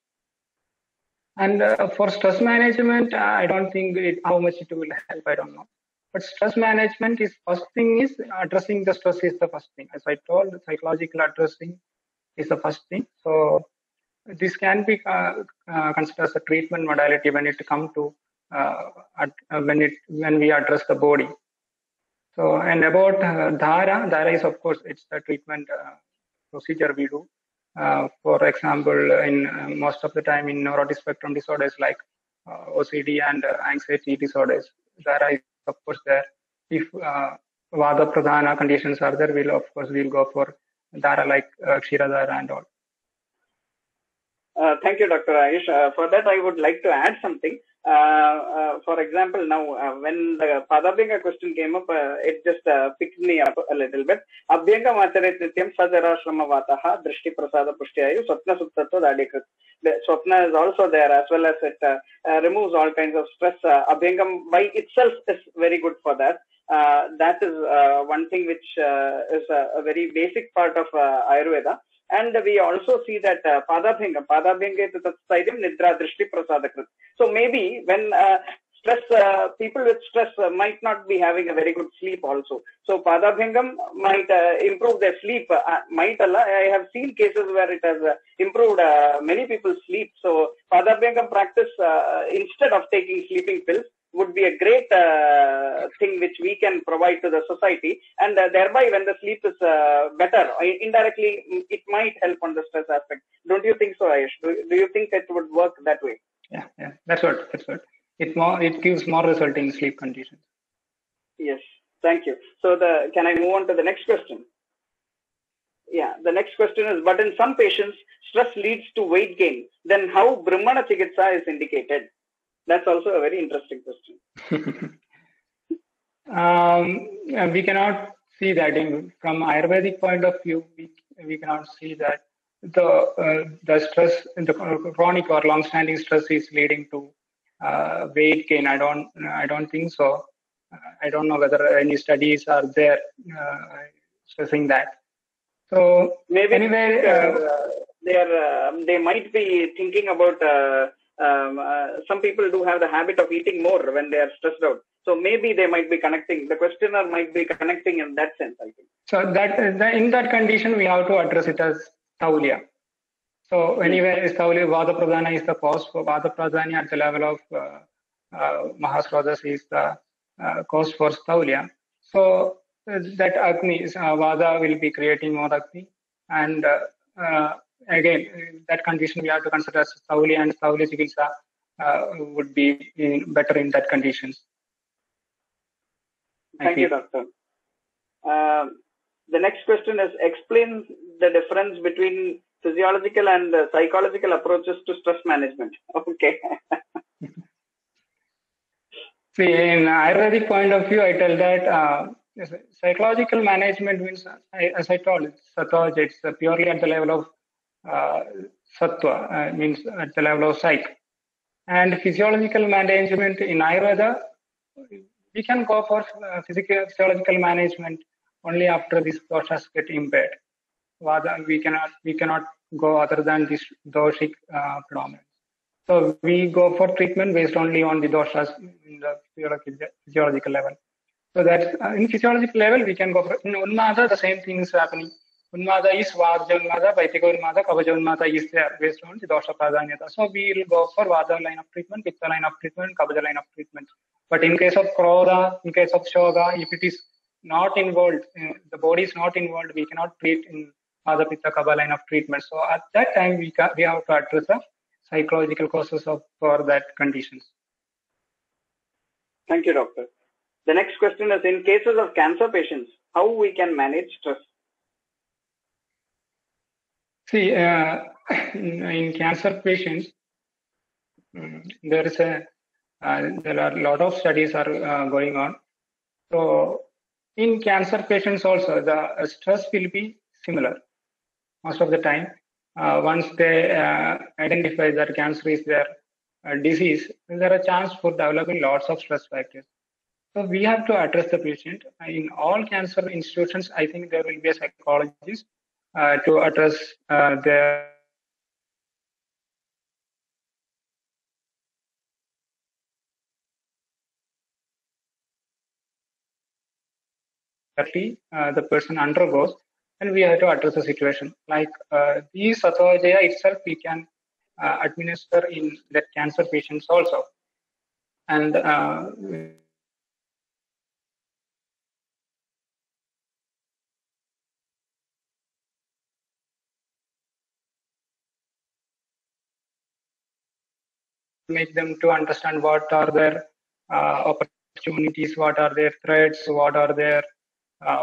And for stress management, I don't think how much it will help. I don't know. But stress management is first thing is addressing the stress is the first thing. As I told, psychological addressing is the first thing. So this can be considered as a treatment modality when it comes to when we address the body. So and about Dhara is of course it's the treatment procedure we do. For example, in most of the time in neurotic spectrum disorders like OCD and anxiety disorders, Dhara is of course there. If Vada Pradhana conditions are there, we'll go for Dhara like Kshirodhara and all. Thank you, Dr. Ayush. For that, I would like to add something. For example, now when the Padabhyanga question came up, it just picked me up a little bit. Abhyanga macharet nityam sadara shramavataha drishti prasada pushtiyayu swapna suttattva dadikrit. The swapna is also there, as well as it removes all kinds of stress. Abhyangam by itself is very good for that. That is one thing which is a very basic part of Ayurveda. And we also see that Padabhyanga is tatsaidyam nidra drishti prasadakrit. So maybe when stress, people with stress might not be having a very good sleep also. So Padabhyangam might improve their sleep. I have seen cases where it has improved many people's sleep. So Padabhyangam practice instead of taking sleeping pills would be a great thing which we can provide to the society, and thereby when the sleep is better, indirectly it might help on the stress aspect. Don't you think so, Ayush? Do you think it would work that way? Yeah, that's what. It gives more result in sleep conditions. Yes, thank you. So can I move on to the next question? Yeah, the next question is, but in some patients, stress leads to weight gain. Then how Brahmana Chikitsa is indicated? That's also a very interesting question. We cannot see that from Ayurvedic point of view. We cannot see that the stress, the chronic or long-standing stress is leading to weight gain. I don't think so. I don't know whether any studies are there stressing that. So maybe anyway, they might be thinking about. Some people do have the habit of eating more when they are stressed out. So maybe they might be connecting. The questioner might be connecting in that sense, I think. So that in that condition, we have to address it as Thaulya. So anyway, Thaulya, Vada Pradhana is the cause. For Vada Pradhana at the level of Mahasrodhas is the cause for Thaulya. So that Agni, Vada will be creating more Agni. And again, that condition we have to consider as Thaulya, and Thaulya Chikitsa would be better in that conditions. Thank you, Doctor. The next question is, explain the difference between physiological and psychological approaches to stress management. Okay. See, in Ayurvedic point of view, I tell that psychological management means, as I told, it's purely at the level of sattva, means at the level of psyche. And physiological management in Ayurveda, we can go for physiological management only after these doshas get impaired. We cannot go other than this doshic predominance. So we go for treatment based only on the doshas in the physiological level. So that in physiological level, we can go for in Unmada, the same thing is happening. Unmada is Vajja Unmada, Vaitika Unmada, Kavaja Unmada is there based on the Dosha Pradhanyata. So we will go for Vajja line of treatment, Pitta line of treatment, Kavaja line of treatment. But in case of Krodha, in case of Shoga, if it is not involved, the body is not involved, we cannot treat in Vata Pitta Kava line of treatment. So at that time, we have to address the psychological causes for that conditions. Thank you, doctor. The next question is, in cases of cancer patients, how we can manage stress? See, in cancer patients, there are a lot of studies are going on. So in cancer patients also, the stress will be similar most of the time. Once they identify that cancer is their disease, there are a chance for developing lots of stress factors. So we have to address the patient. In all cancer institutions, I think there will be a psychologist to address their the person undergoes, and we have to address the situation. Like these Satvajaya itself, we can administer in that cancer patients also. And make them to understand what are their opportunities, what are their threats, what are their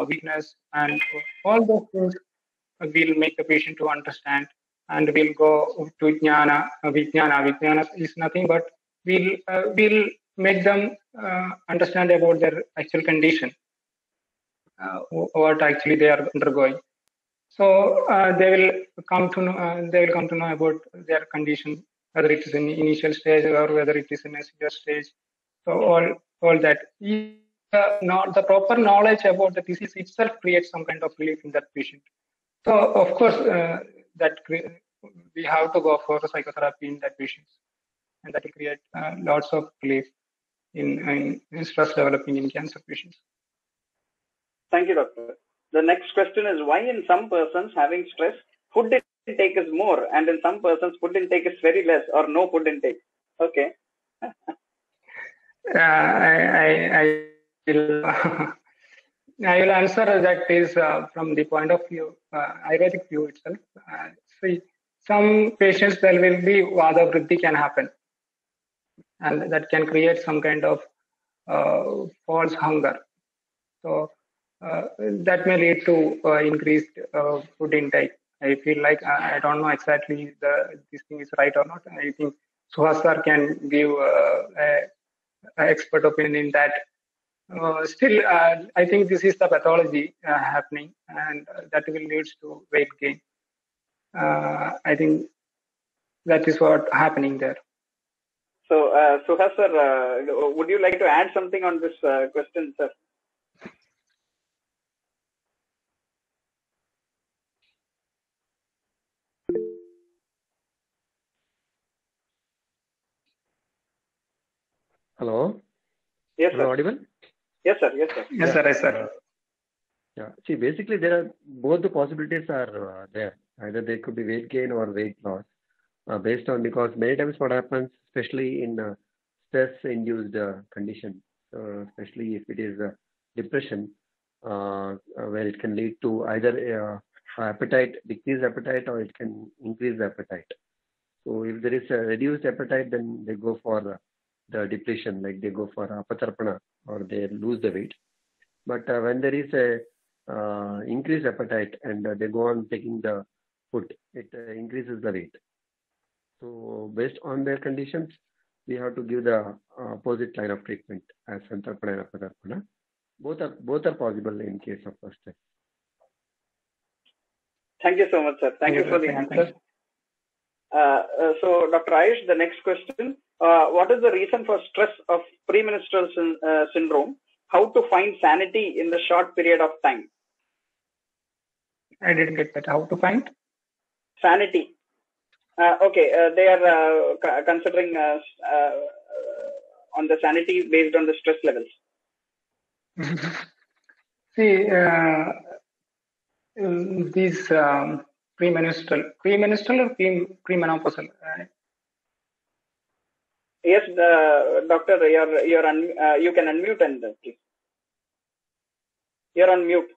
weakness, and all those things will make the patient to understand. And we'll go to Jnana. Vijnana is nothing but we'll make them understand about their actual condition, what actually they are undergoing. So they will come to know about their condition, whether it is in initial stage or whether it is in a severe stage. So all that. Not the proper knowledge about the disease itself creates some kind of relief in that patient. So of course that we have to go for psychotherapy in that patient, and that will create lots of relief in stress developing in cancer patients. Thank you, doctor. The next question is, why in some persons having stress, food intake is more, and in some persons food intake is very less or no food intake? Okay. I will answer that is from the point of view, Ayurvedic view itself. See, some patients there will be Vada Vriddhi can happen, and that can create some kind of false hunger. So that may lead to increased food intake. I feel like I don't know exactly this thing is right or not. I think Suhas sir can give an expert opinion in that. Still, I think this is the pathology happening, and that will lead to weight gain. I think that is what happening there. So, Suhas sir, would you like to add something on this question, sir? Hello? Yes, Am I sir. audible? Yes, sir. Yes, sir. Yes, sir. Yes, sir. Yeah. See, basically, there are both the possibilities are there. Either there could be weight gain or weight loss, based on, because many times what happens, especially in stress-induced condition, especially if it is depression, where it can lead to either appetite, decreased appetite, or it can increase the appetite. So if there is a reduced appetite, then they go for the depletion, like they go for apatarpana, or they lose the weight. But when there is a increased appetite and they go on taking the food, it increases the weight. So based on their conditions, we have to give the opposite line of treatment as santarpana and apatarpana. Both are possible in case of stress. Thank you so much, sir. Thank you for the answer. So, Dr. Ayush, the next question. What is the reason for stress of premenstrual syndrome? How to find sanity in the short period of time? I didn't get that. How to find? Sanity. Okay, they are considering on the sanity based on the stress levels. See, These premenstrual or premenopausal? Yes, doctor, you can unmute and please. You're on mute.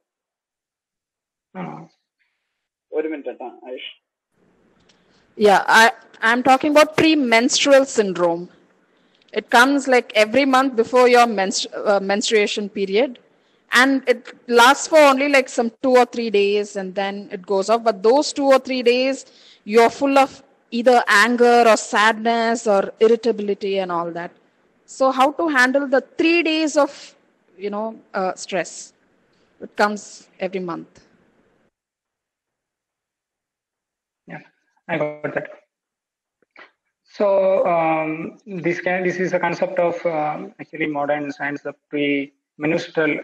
Wait a minute, Ayush. Yeah, I'm talking about premenstrual syndrome. It comes like every month before your menstruation period, and it lasts for only like some 2 or 3 days, and then it goes off. But those 2 or 3 days, you're full of either anger or sadness or irritability and all that. So how to handle the 3 days of, stress? It comes every month. Yeah, I got that. So this is a concept of actually modern science, the premenstrual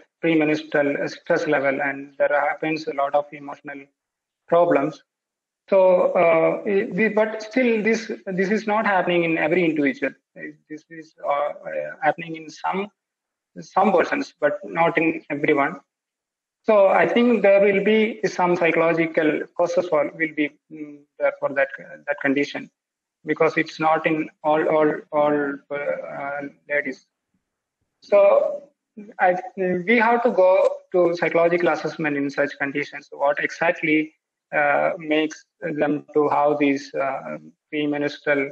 stress level, and there happens a lot of emotional problems. So, but still, this is not happening in every individual. This is happening in some persons, but not in everyone. So I think there will be some psychological causes will be there for that condition, because it's not in all ladies. So we have to go to psychological assessment in such conditions. What exactly makes them to have these premenstrual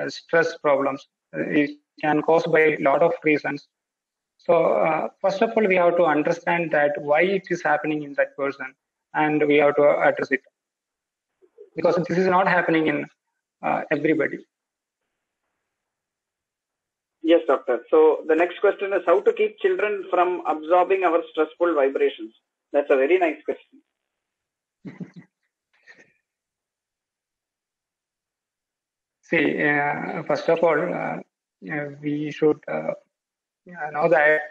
stress problems? It can cause by a lot of reasons. So first of all, we have to understand that why it is happening in that person, and we have to address it, because this is not happening in everybody. Yes, doctor. So the next question is how to keep children from absorbing our stressful vibrations. That's a very nice question. See, first of all, we should know that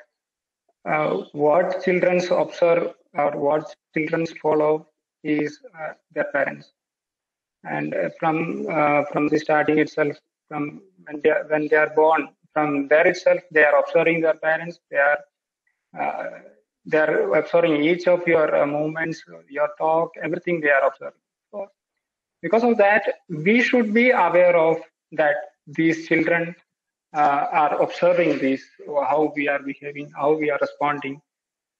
what children observe or what children follow is their parents, and from the starting itself, from when they are born, from there itself they are observing their parents. They are observing each of your movements, your talk, everything they are observing. So because of that, we should be aware of that these children are observing this, how we are behaving, how we are responding,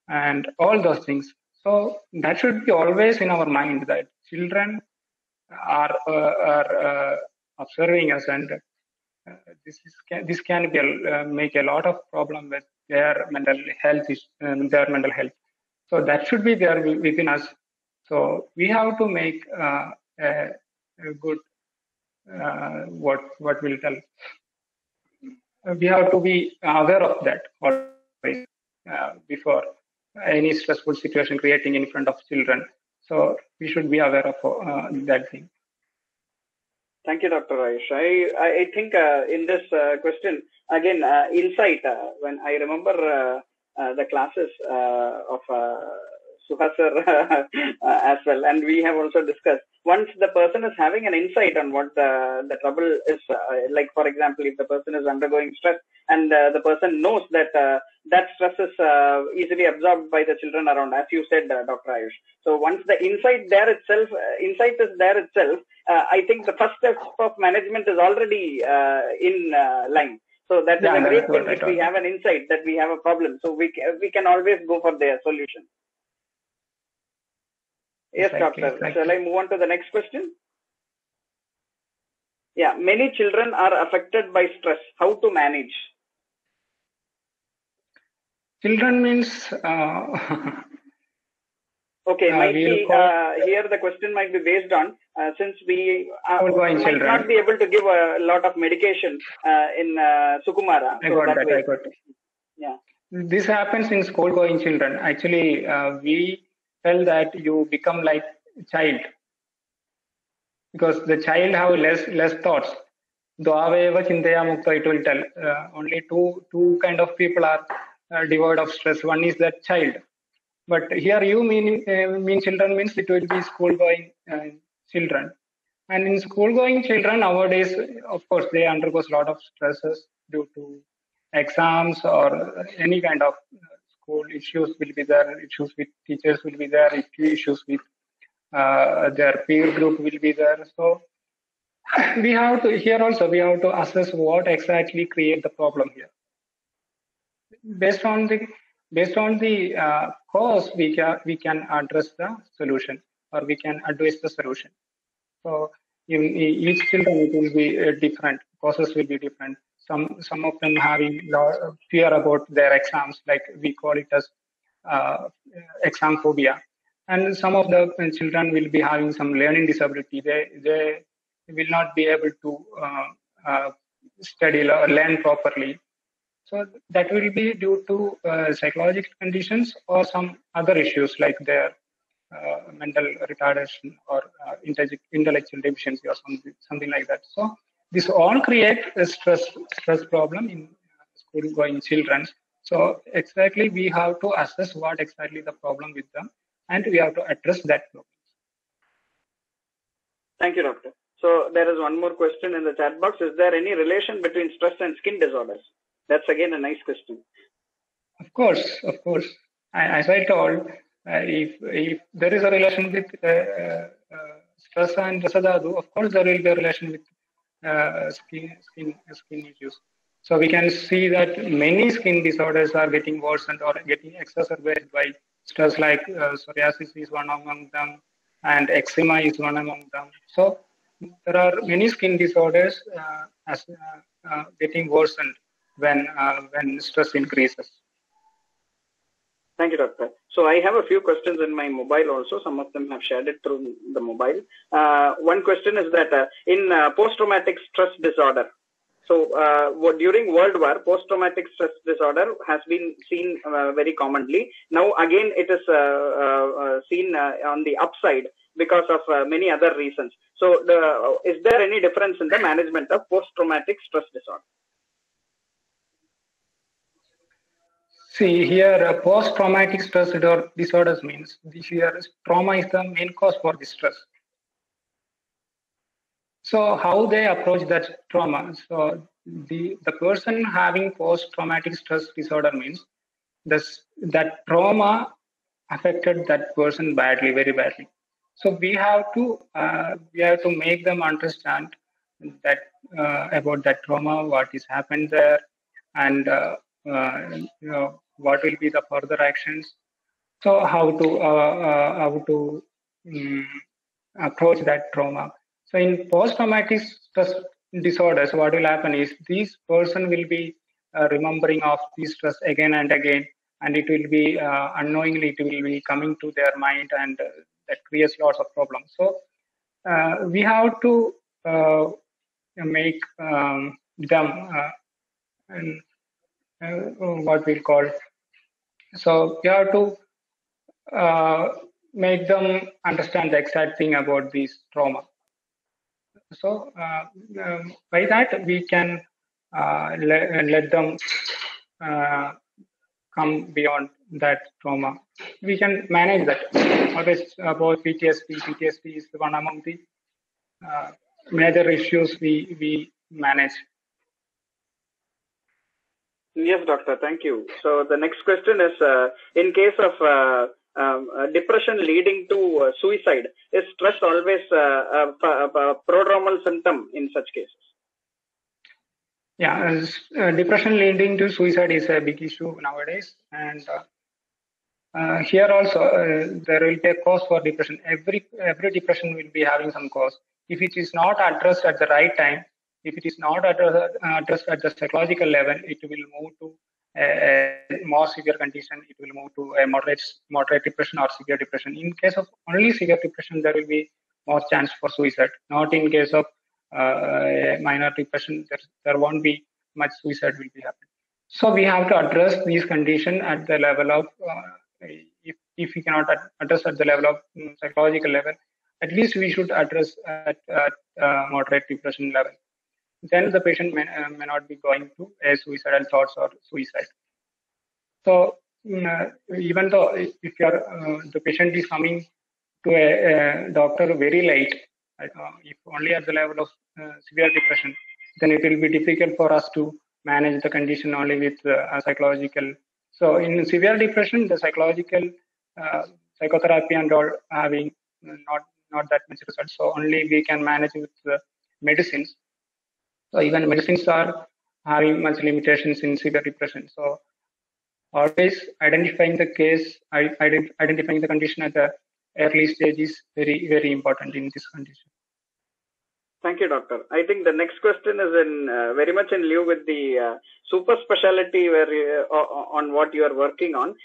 and all those things. So that should be always in our mind, that children are observing us, and this can be make a lot of problem with their mental health. So that should be there within us. So we have to make a good what we'll tell. We have to be aware of that always before any stressful situation creating in front of children. So we should be aware of that thing. Thank you, Dr. Ayush. I think in this question, again, insight, when I remember the classes of Suhas sir as well, and we have also discussed, once the person is having an insight on what the trouble is, like for example, if the person is undergoing stress and the person knows that that stress is easily absorbed by the children around, as you said, Dr. Ayush. So once the insight is there itself, I think the first step of management is already in line. So that is a great thing if we have an insight that we have a problem. So we can always go for their solution. Yes, doctor. Shall I move on to the next question? Yeah, many children are affected by stress. How to manage? Children means... Okay, might be here the question might be based on since we might not be able to give a lot of medication in Sukumara. I got it. Yeah. This happens in school-going children. Actually, we tell that you become like a child, because the child have less thoughts. Dvaveva chintaya mukta, it will tell. Only two kind of people are devoid of stress. One is that child. But here you mean children means it will be school-going children. And in school-going children nowadays, of course, they undergo a lot of stresses due to exams or any kind of school, issues will be there, issues with teachers will be there, issues with their peer group will be there. So we have to assess what exactly create the problem here. Based on the cause, we can address the solution, or we can advise the solution. So in each children it will be different. Causes will be different. Some of them having fear about their exams, like we call it as exam phobia. And some of the children will be having some learning disability. They will not be able to study or learn properly. So that will be due to psychological conditions or some other issues like their mental retardation or intellectual deficiency or something like that. So this all create a stress problem in school-going children. So exactly we have to assess what exactly the problem with them, and we have to address that problem. Thank you, doctor. So there is one more question in the chat box. Is there any relation between stress and skin disorders? That's again a nice question. Of course. As I told, if there is a relation with stress and Rasadadu, of course there will be a relation with skin issues. So we can see that many skin disorders are getting worsened or getting exacerbated by stress, like psoriasis is one among them, and eczema is one among them. So there are many skin disorders getting worsened when stress increases. Thank you, doctor. So I have a few questions in my mobile also. Some of them have shared it through the mobile. One question is that in post-traumatic stress disorder, so during World War, post-traumatic stress disorder has been seen very commonly. Now again, it is seen on the upside because of many other reasons. So is there any difference in the management of post-traumatic stress disorder? See here, post-traumatic stress disorders means here trauma is the main cause for the stress. So how they approach that trauma? So the person having post-traumatic stress disorder means that trauma affected that person badly, very badly. So we have to make them understand that about that trauma, what is happened there, and what will be the further actions. So how to approach that trauma. So in post-traumatic stress disorders, what will happen is this person will be remembering of this stress again and again, and it will be unknowingly it will be coming to their mind, and that creates lots of problems. So we have to make them what we'll call. So we have to make them understand the exact thing about this trauma. So by that we can let them come beyond that trauma. We can manage that. Always about PTSD. PTSD is one among the major issues we manage. Yes, doctor. Thank you. So the next question is, in case of depression leading to suicide, is stress always a prodromal symptom in such cases? Yeah, depression leading to suicide is a big issue nowadays, and here also there will be a cause for depression. Every depression will be having some cause. If it is not addressed at the right time, if it is not addressed at the psychological level, it will move to a more severe condition. It will move to a moderate depression or severe depression. In case of only severe depression, there will be more chance for suicide. Not in case of minor depression, there won't be much suicide will be happening. So we have to address these conditions at the level of, if we cannot address at the level of psychological level, at least we should address at moderate depression level. Then the patient may not be going to a suicidal thoughts or suicide. So even though if the patient is coming to a doctor very late, if only at the level of severe depression, then it will be difficult for us to manage the condition only with psychological So in severe depression, the psychological psychotherapy and all having not that much result. So only we can manage with medicines. So even medicines are having much limitations in severe depression. So always identifying the case, identifying the condition at the early stage is very, very important in this condition. Thank you, doctor. I think the next question is in very much in lieu with the super specialty where on what you are working on.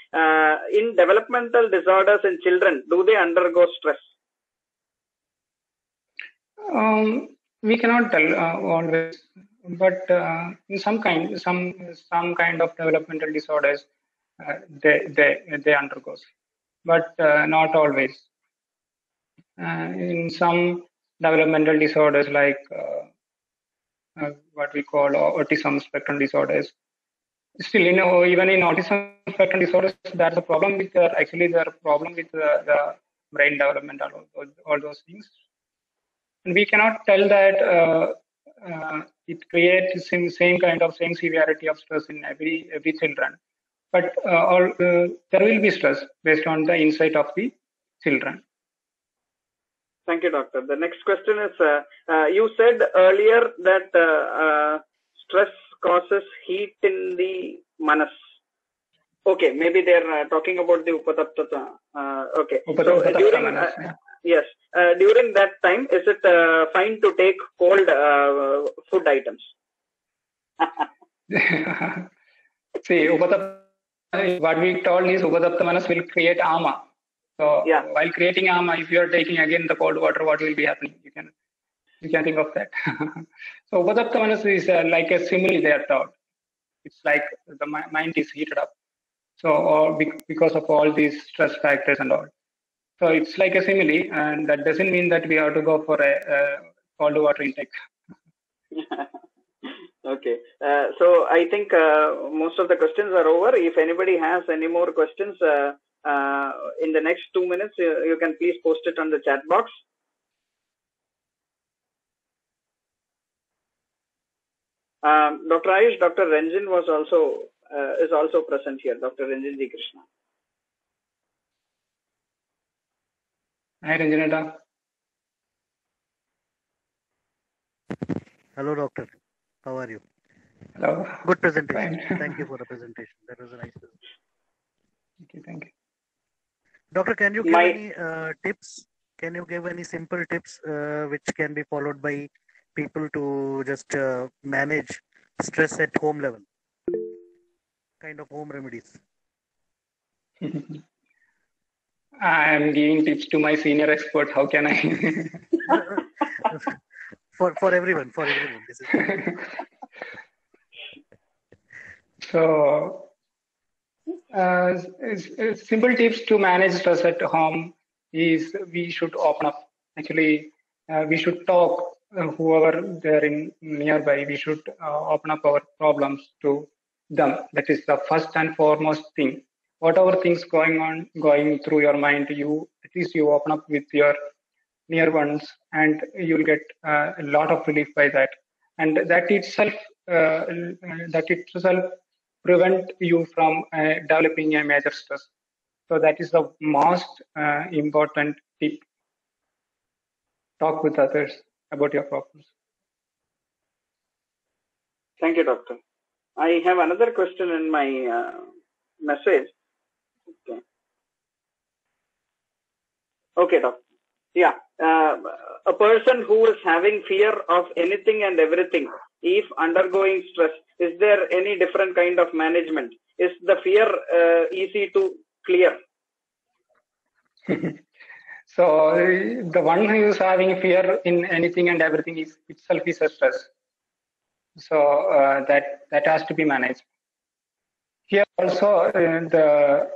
In developmental disorders in children, do they undergo stress? We cannot tell always, but in some kind of developmental disorders, they undergo, but not always. In some developmental disorders like what we call autism spectrum disorders, still, even in autism spectrum disorders, there's a problem with the brain development, all those things. And we cannot tell that it creates same severity of stress in every children, but there will be stress based on the insight of the children. Thank you, doctor. The next question is, you said earlier that stress causes heat in the manas. Okay, maybe they're talking about the upatapta. Okay. So during, yes, during that time, is it fine to take cold food items? See, what we told is upatapta manas will create ama. So yeah. While creating ama, if you are taking again the cold water, what will be happening? You can think of that. So upatapta manas is like a simile they are taught. It's like the mind is heated up. So because of all these stress factors and all. So it's like a simile, and that doesn't mean that we have to go for a cold water intake. Okay. So I think most of the questions are over. If anybody has any more questions, in the next 2 minutes, you can please post it on the chat box. Dr. Ayush, Dr. Ranjan is also present here, Dr. Ranjan G. Krishna. Hi, Ranjanita. Hello, doctor. How are you? Hello. Good presentation. Fine. Thank you for the presentation. That was a nice presentation. Thank you. Doctor, can you give any tips? Can you give any simple tips which can be followed by people to just manage stress at home level? Kind of home remedies. I am giving tips to my senior expert. How can I? for everyone. This is so. Simple tips to manage stress at home is we should open up. Actually, we should talk whoever they're in nearby. We should open up our problems to them. That is the first and foremost thing. Whatever things going through your mind, at least you open up with your near ones, and you'll get a lot of relief by that. And that itself prevent you from developing a major stress. So that is the most important tip. Talk with others about your problems. Thank you, doctor. I have another question in my message. Okay, doctor. Yeah. A person who is having fear of anything and everything, if undergoing stress, is there any different kind of management? Is the fear easy to clear? So the one who is having fear in anything and everything itself is a stress. So that has to be managed. Here also the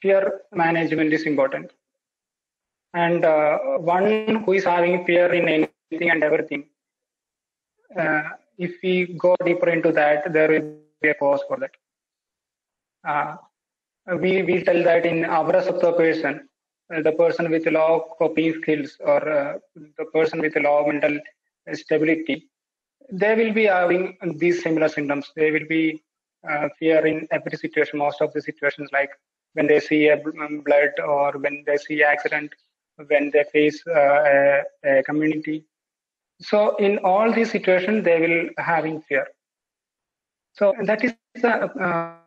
fear management is important. And one who is having fear in anything and everything, if we go deeper into that, there will be a cause for that. We tell that in Avarasattva person, the person with low coping skills or the person with low mental stability, they will be having these similar symptoms. They will be fear in every situation, most of the situations, like when they see a blood or when they see accident, when they face a community. So in all these situations, they will having fear. So that is the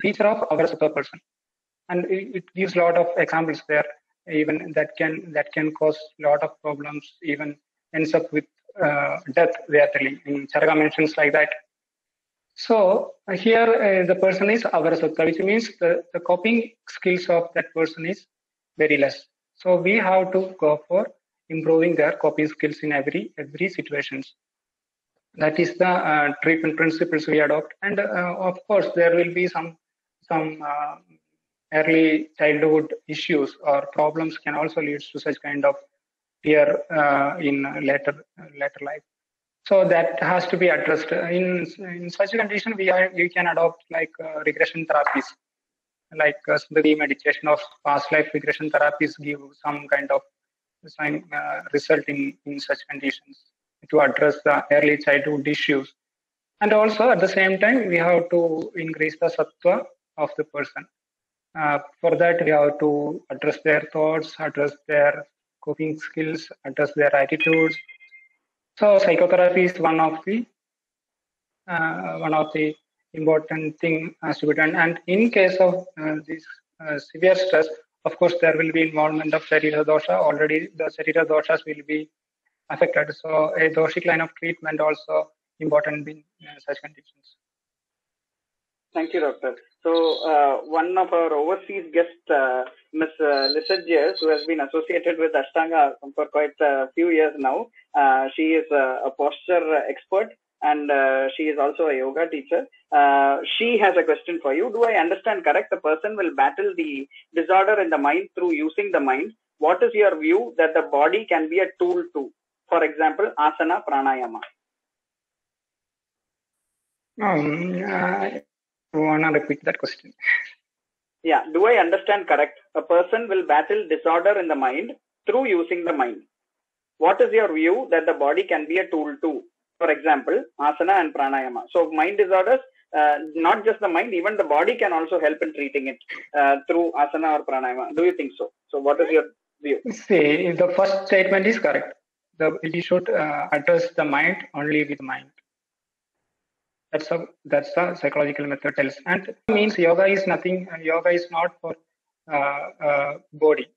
feature of our super person, and it gives a lot of examples there. Even that can cause a lot of problems. Even ends up with death. Actually, Charaka mentions like that. So here the person is avarasutta, which means the coping skills of that person is very less. So we have to go for improving their coping skills in every situations. That is the treatment principles we adopt, and of course there will be some early childhood issues or problems can also lead to such kind of fear in later life. So that has to be addressed. In such a condition, we can adopt like regression therapies, like Smriti meditation of past life regression therapies give some kind of result in such conditions to address the early childhood issues. And also at the same time, we have to increase the sattva of the person. For that, we have to address their thoughts, address their coping skills, address their attitudes. So psychotherapy is one of the important thing has to be done. And in case of this severe stress, of course, there will be involvement of Sharira dosha. Already the Sharira doshas will be affected. So a doshic line of treatment also important in such conditions. Thank you, Doctor. So one of our overseas guests, Ms. Lisajers, who has been associated with Ashtanga for quite a few years now, she is a posture expert and she is also a yoga teacher. She has a question for you. Do I understand correct? The person will battle the disorder in the mind through using the mind. What is your view that the body can be a tool to? For example, asana, pranayama. Want to repeat that question? Yeah. Do I understand correct? A person will battle disorder in the mind through using the mind. What is your view that the body can be a tool to? For example, asana and pranayama. So mind disorders, not just the mind, even the body can also help in treating it through asana or pranayama. Do you think so? So what is your view? See, the first statement is correct. We should address the mind only with mind. That's the psychological method tells. And it means yoga is nothing. Yoga is not for body.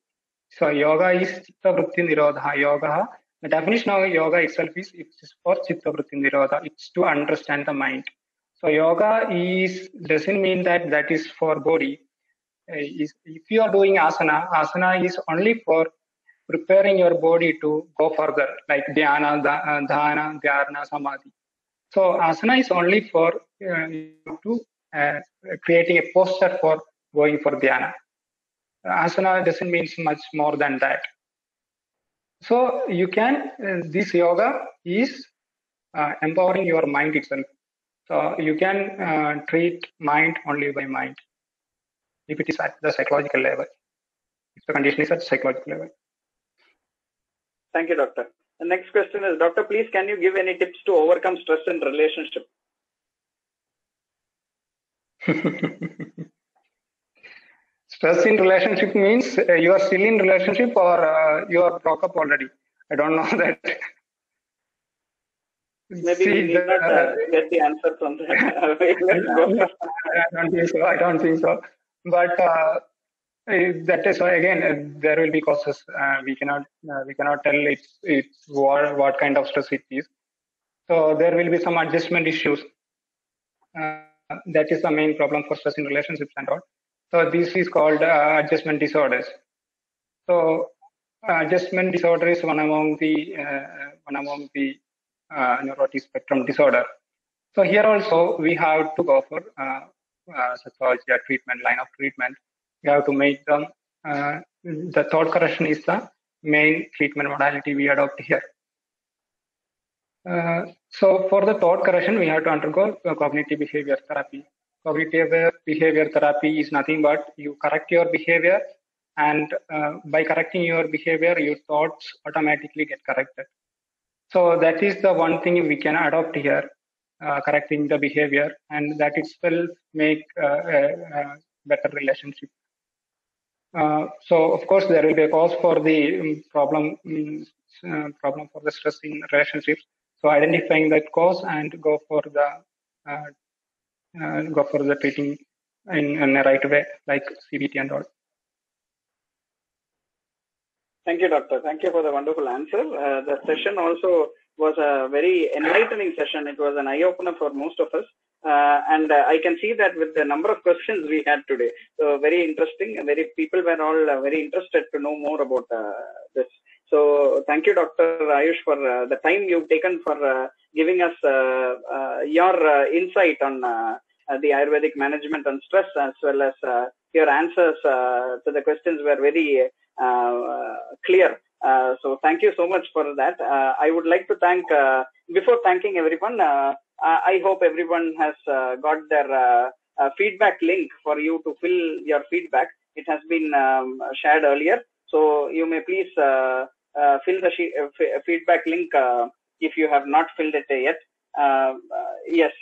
So yoga is chitta vritti nirodha. Yoga. The definition of yoga itself is it's for chitta vritti nirodha. It's to understand the mind. So yoga doesn't mean that is for body. If you are doing asana, asana is only for preparing your body to go further, like dhyana, dhana, dhyana, samadhi. So asana is only for creating a posture for going for dhyana. Asana doesn't mean much more than that. So you can, this yoga is empowering your mind itself. So you can treat mind only by mind if it is at the psychological level. If the condition is at psychological level. Thank you, Doctor. The next question is, Doctor, please can you give any tips to overcome stress in relationship? Stress in relationship means you are still in relationship or you are broke up already. I don't know that. Maybe we need not get the answer from that. I don't think so. But that is why again there will be causes. We cannot tell it's what kind of stress it is. So there will be some adjustment issues. That is the main problem for stress in relationships and all. So this is called adjustment disorders. So adjustment disorder is one among the neurotic spectrum disorder. So here also we have to go for psychology treatment, line of treatment. We have to make them, the thought correction is the main treatment modality we adopt here. So for the thought correction, we have to undergo cognitive behavior therapy. Cognitive behavior therapy is nothing but you correct your behavior, and by correcting your behavior, your thoughts automatically get corrected. So that is the one thing we can adopt here. correcting the behavior, and that itself make a better relationship. So of course there will be a cause for the problem for the stress in relationships. So identifying that cause and go for the treating in a right way, like CBT and all. Thank you, Doctor. Thank you for the wonderful answer. The session also was a very enlightening session. It was an eye-opener for most of us. And I can see that with the number of questions we had today. So very interesting. People were all very interested to know more about this. So thank you, Dr. Ayush, for the time you've taken for giving us your insight on the Ayurvedic management on stress, as well as your answers to the questions were very clear. So thank you so much for that. I would like to thank, before thanking everyone, I hope everyone has got their feedback link for you to fill your feedback. It has been shared earlier. So you may please fill the feedback link if you have not filled it yet. Yes,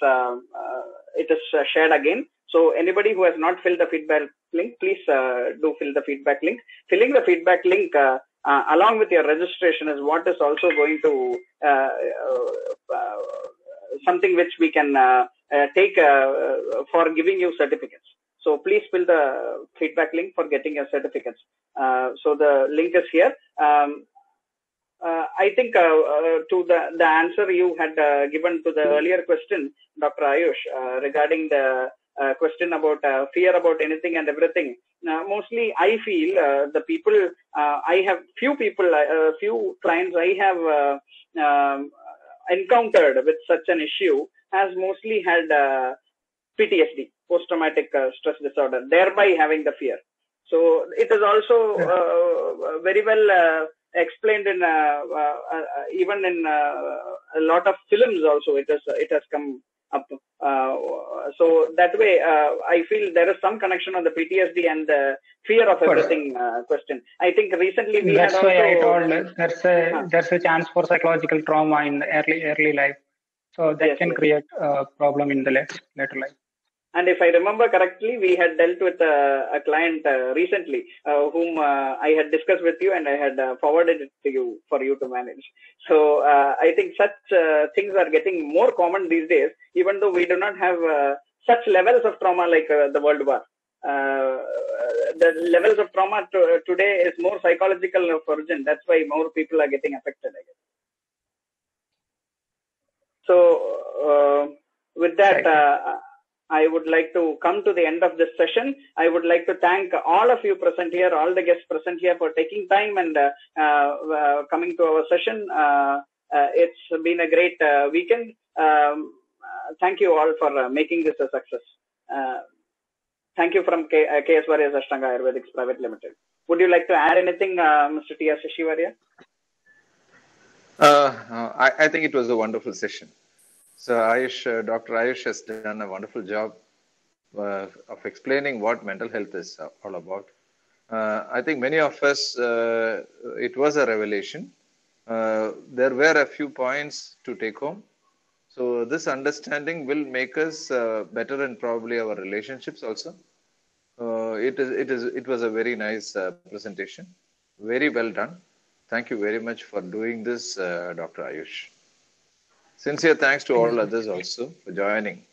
it is shared again. So anybody who has not filled the feedback link, please do fill the feedback link. Filling the feedback link along with your registration is what is also going to something which we can take for giving you certificates. So please fill the feedback link for getting your certificates. So the link is here. I think to the answer you had given to the earlier question, Dr. Ayush, regarding the question about fear about anything and everything. Mostly I feel the people, I have few clients I have encountered with such an issue has mostly had PTSD, post-traumatic stress disorder, thereby having the fear. So it is also very well explained in even in a lot of films also. It has come up. So that way, I feel there is some connection on the PTSD and the fear of everything question. I think recently we That's had why also, I told there's a chance for psychological trauma in the early life. So that can create a problem in the later life. And if I remember correctly, we had dealt with a client recently whom I had discussed with you, and I had forwarded it to you for you to manage. So I think such things are getting more common these days, even though we do not have such levels of trauma like the World War. The levels of trauma today is more psychological of origin. That's why more people are getting affected, I guess. So with that, I would like to come to the end of this session. I would like to thank all of you present here, all the guests present here, for taking time and coming to our session. It's been a great weekend. Thank you all for making this a success. Thank you from KS Warriors Ashtanga Ayurvedics Private Limited. Would you like to add anything, Mr. T.R. Seshivarya? I think it was a wonderful session. So Dr. Ayush has done a wonderful job of explaining what mental health is all about. I think many of us, it was a revelation. There were a few points to take home. So this understanding will make us better in probably our relationships also. It was a very nice presentation. Very well done. Thank you very much for doing this, Dr. Ayush. Sincere thanks to all others also for joining.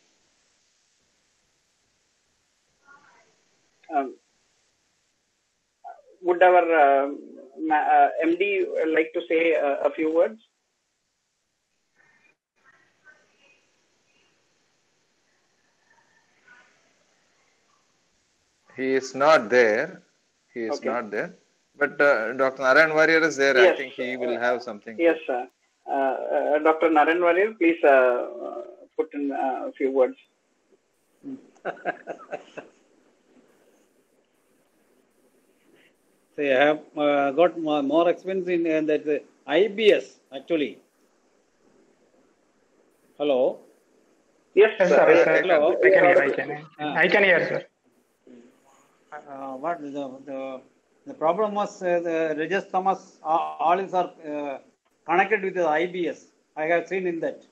Would our MD like to say a few words? He is not there. Not there. But Dr. Narayan Warrior is there. Yes. I think he will have something. Yes, sir. Dr. Narayan Warrior, please put in a few words. See, I have got more experience in that IBS actually. Hello. Yes, sir. Hello. I can hear, sir. What the problem was the Rajas Tamas all are connected with the IBS. I have seen in that.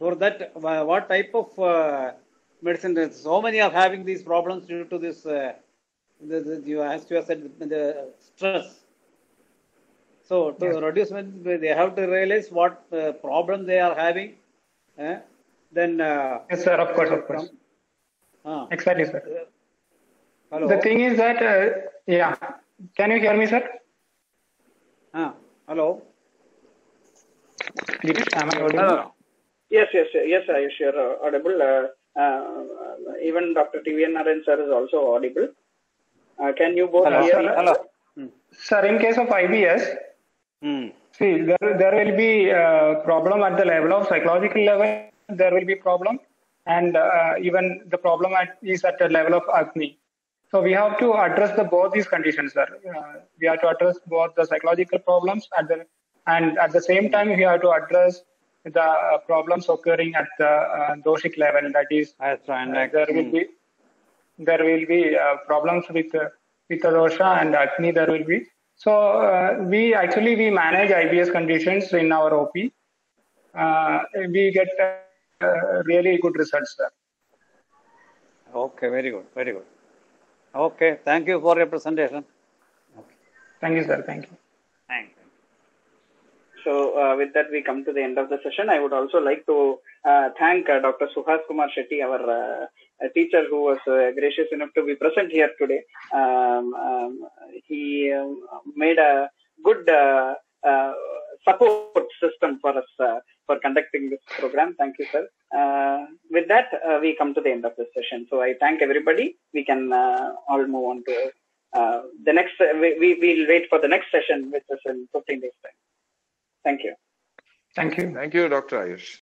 For that, what type of medicine? So many are having these problems due to this. As you have said, the stress. So to reduce, they have to realize what problem they are having. Then. Yes, sir. Of course. Exactly, sir. Hello. The thing is that, yeah. Can you hear me, sir? Hello. Am I audible? Yes, Ayush, you're audible. Even Dr. TVN Narayan sir is also audible. Can you both hear me? Hello. Sir, in case of IBS, see, there will be a problem at the level of psychological level. There will be problem, and even the problem is at the level of Agni. So we have to address both these conditions, sir. We have to address both the psychological problems and at the same time we have to address the problems occurring at the doshic level. That is, there will be problems with the dosha and Agni. There will be. So we manage IBS conditions in our OP. We get really good results, sir. Okay, very good. Okay, thank you for your presentation. Okay. Thank you, sir. Thank you. Thank you. So with that, we come to the end of the session. I would also like to thank Dr. Suhas Kumar Shetty, our teacher who was gracious enough to be present here today. He made a good support system for us for conducting this program. Thank you, sir. With that, we come to the end of this session. So I thank everybody. We can all move on to the next. We'll wait for the next session, which is in 15 days' time. Thank you. Thank you. Thank you, Dr. Ayush.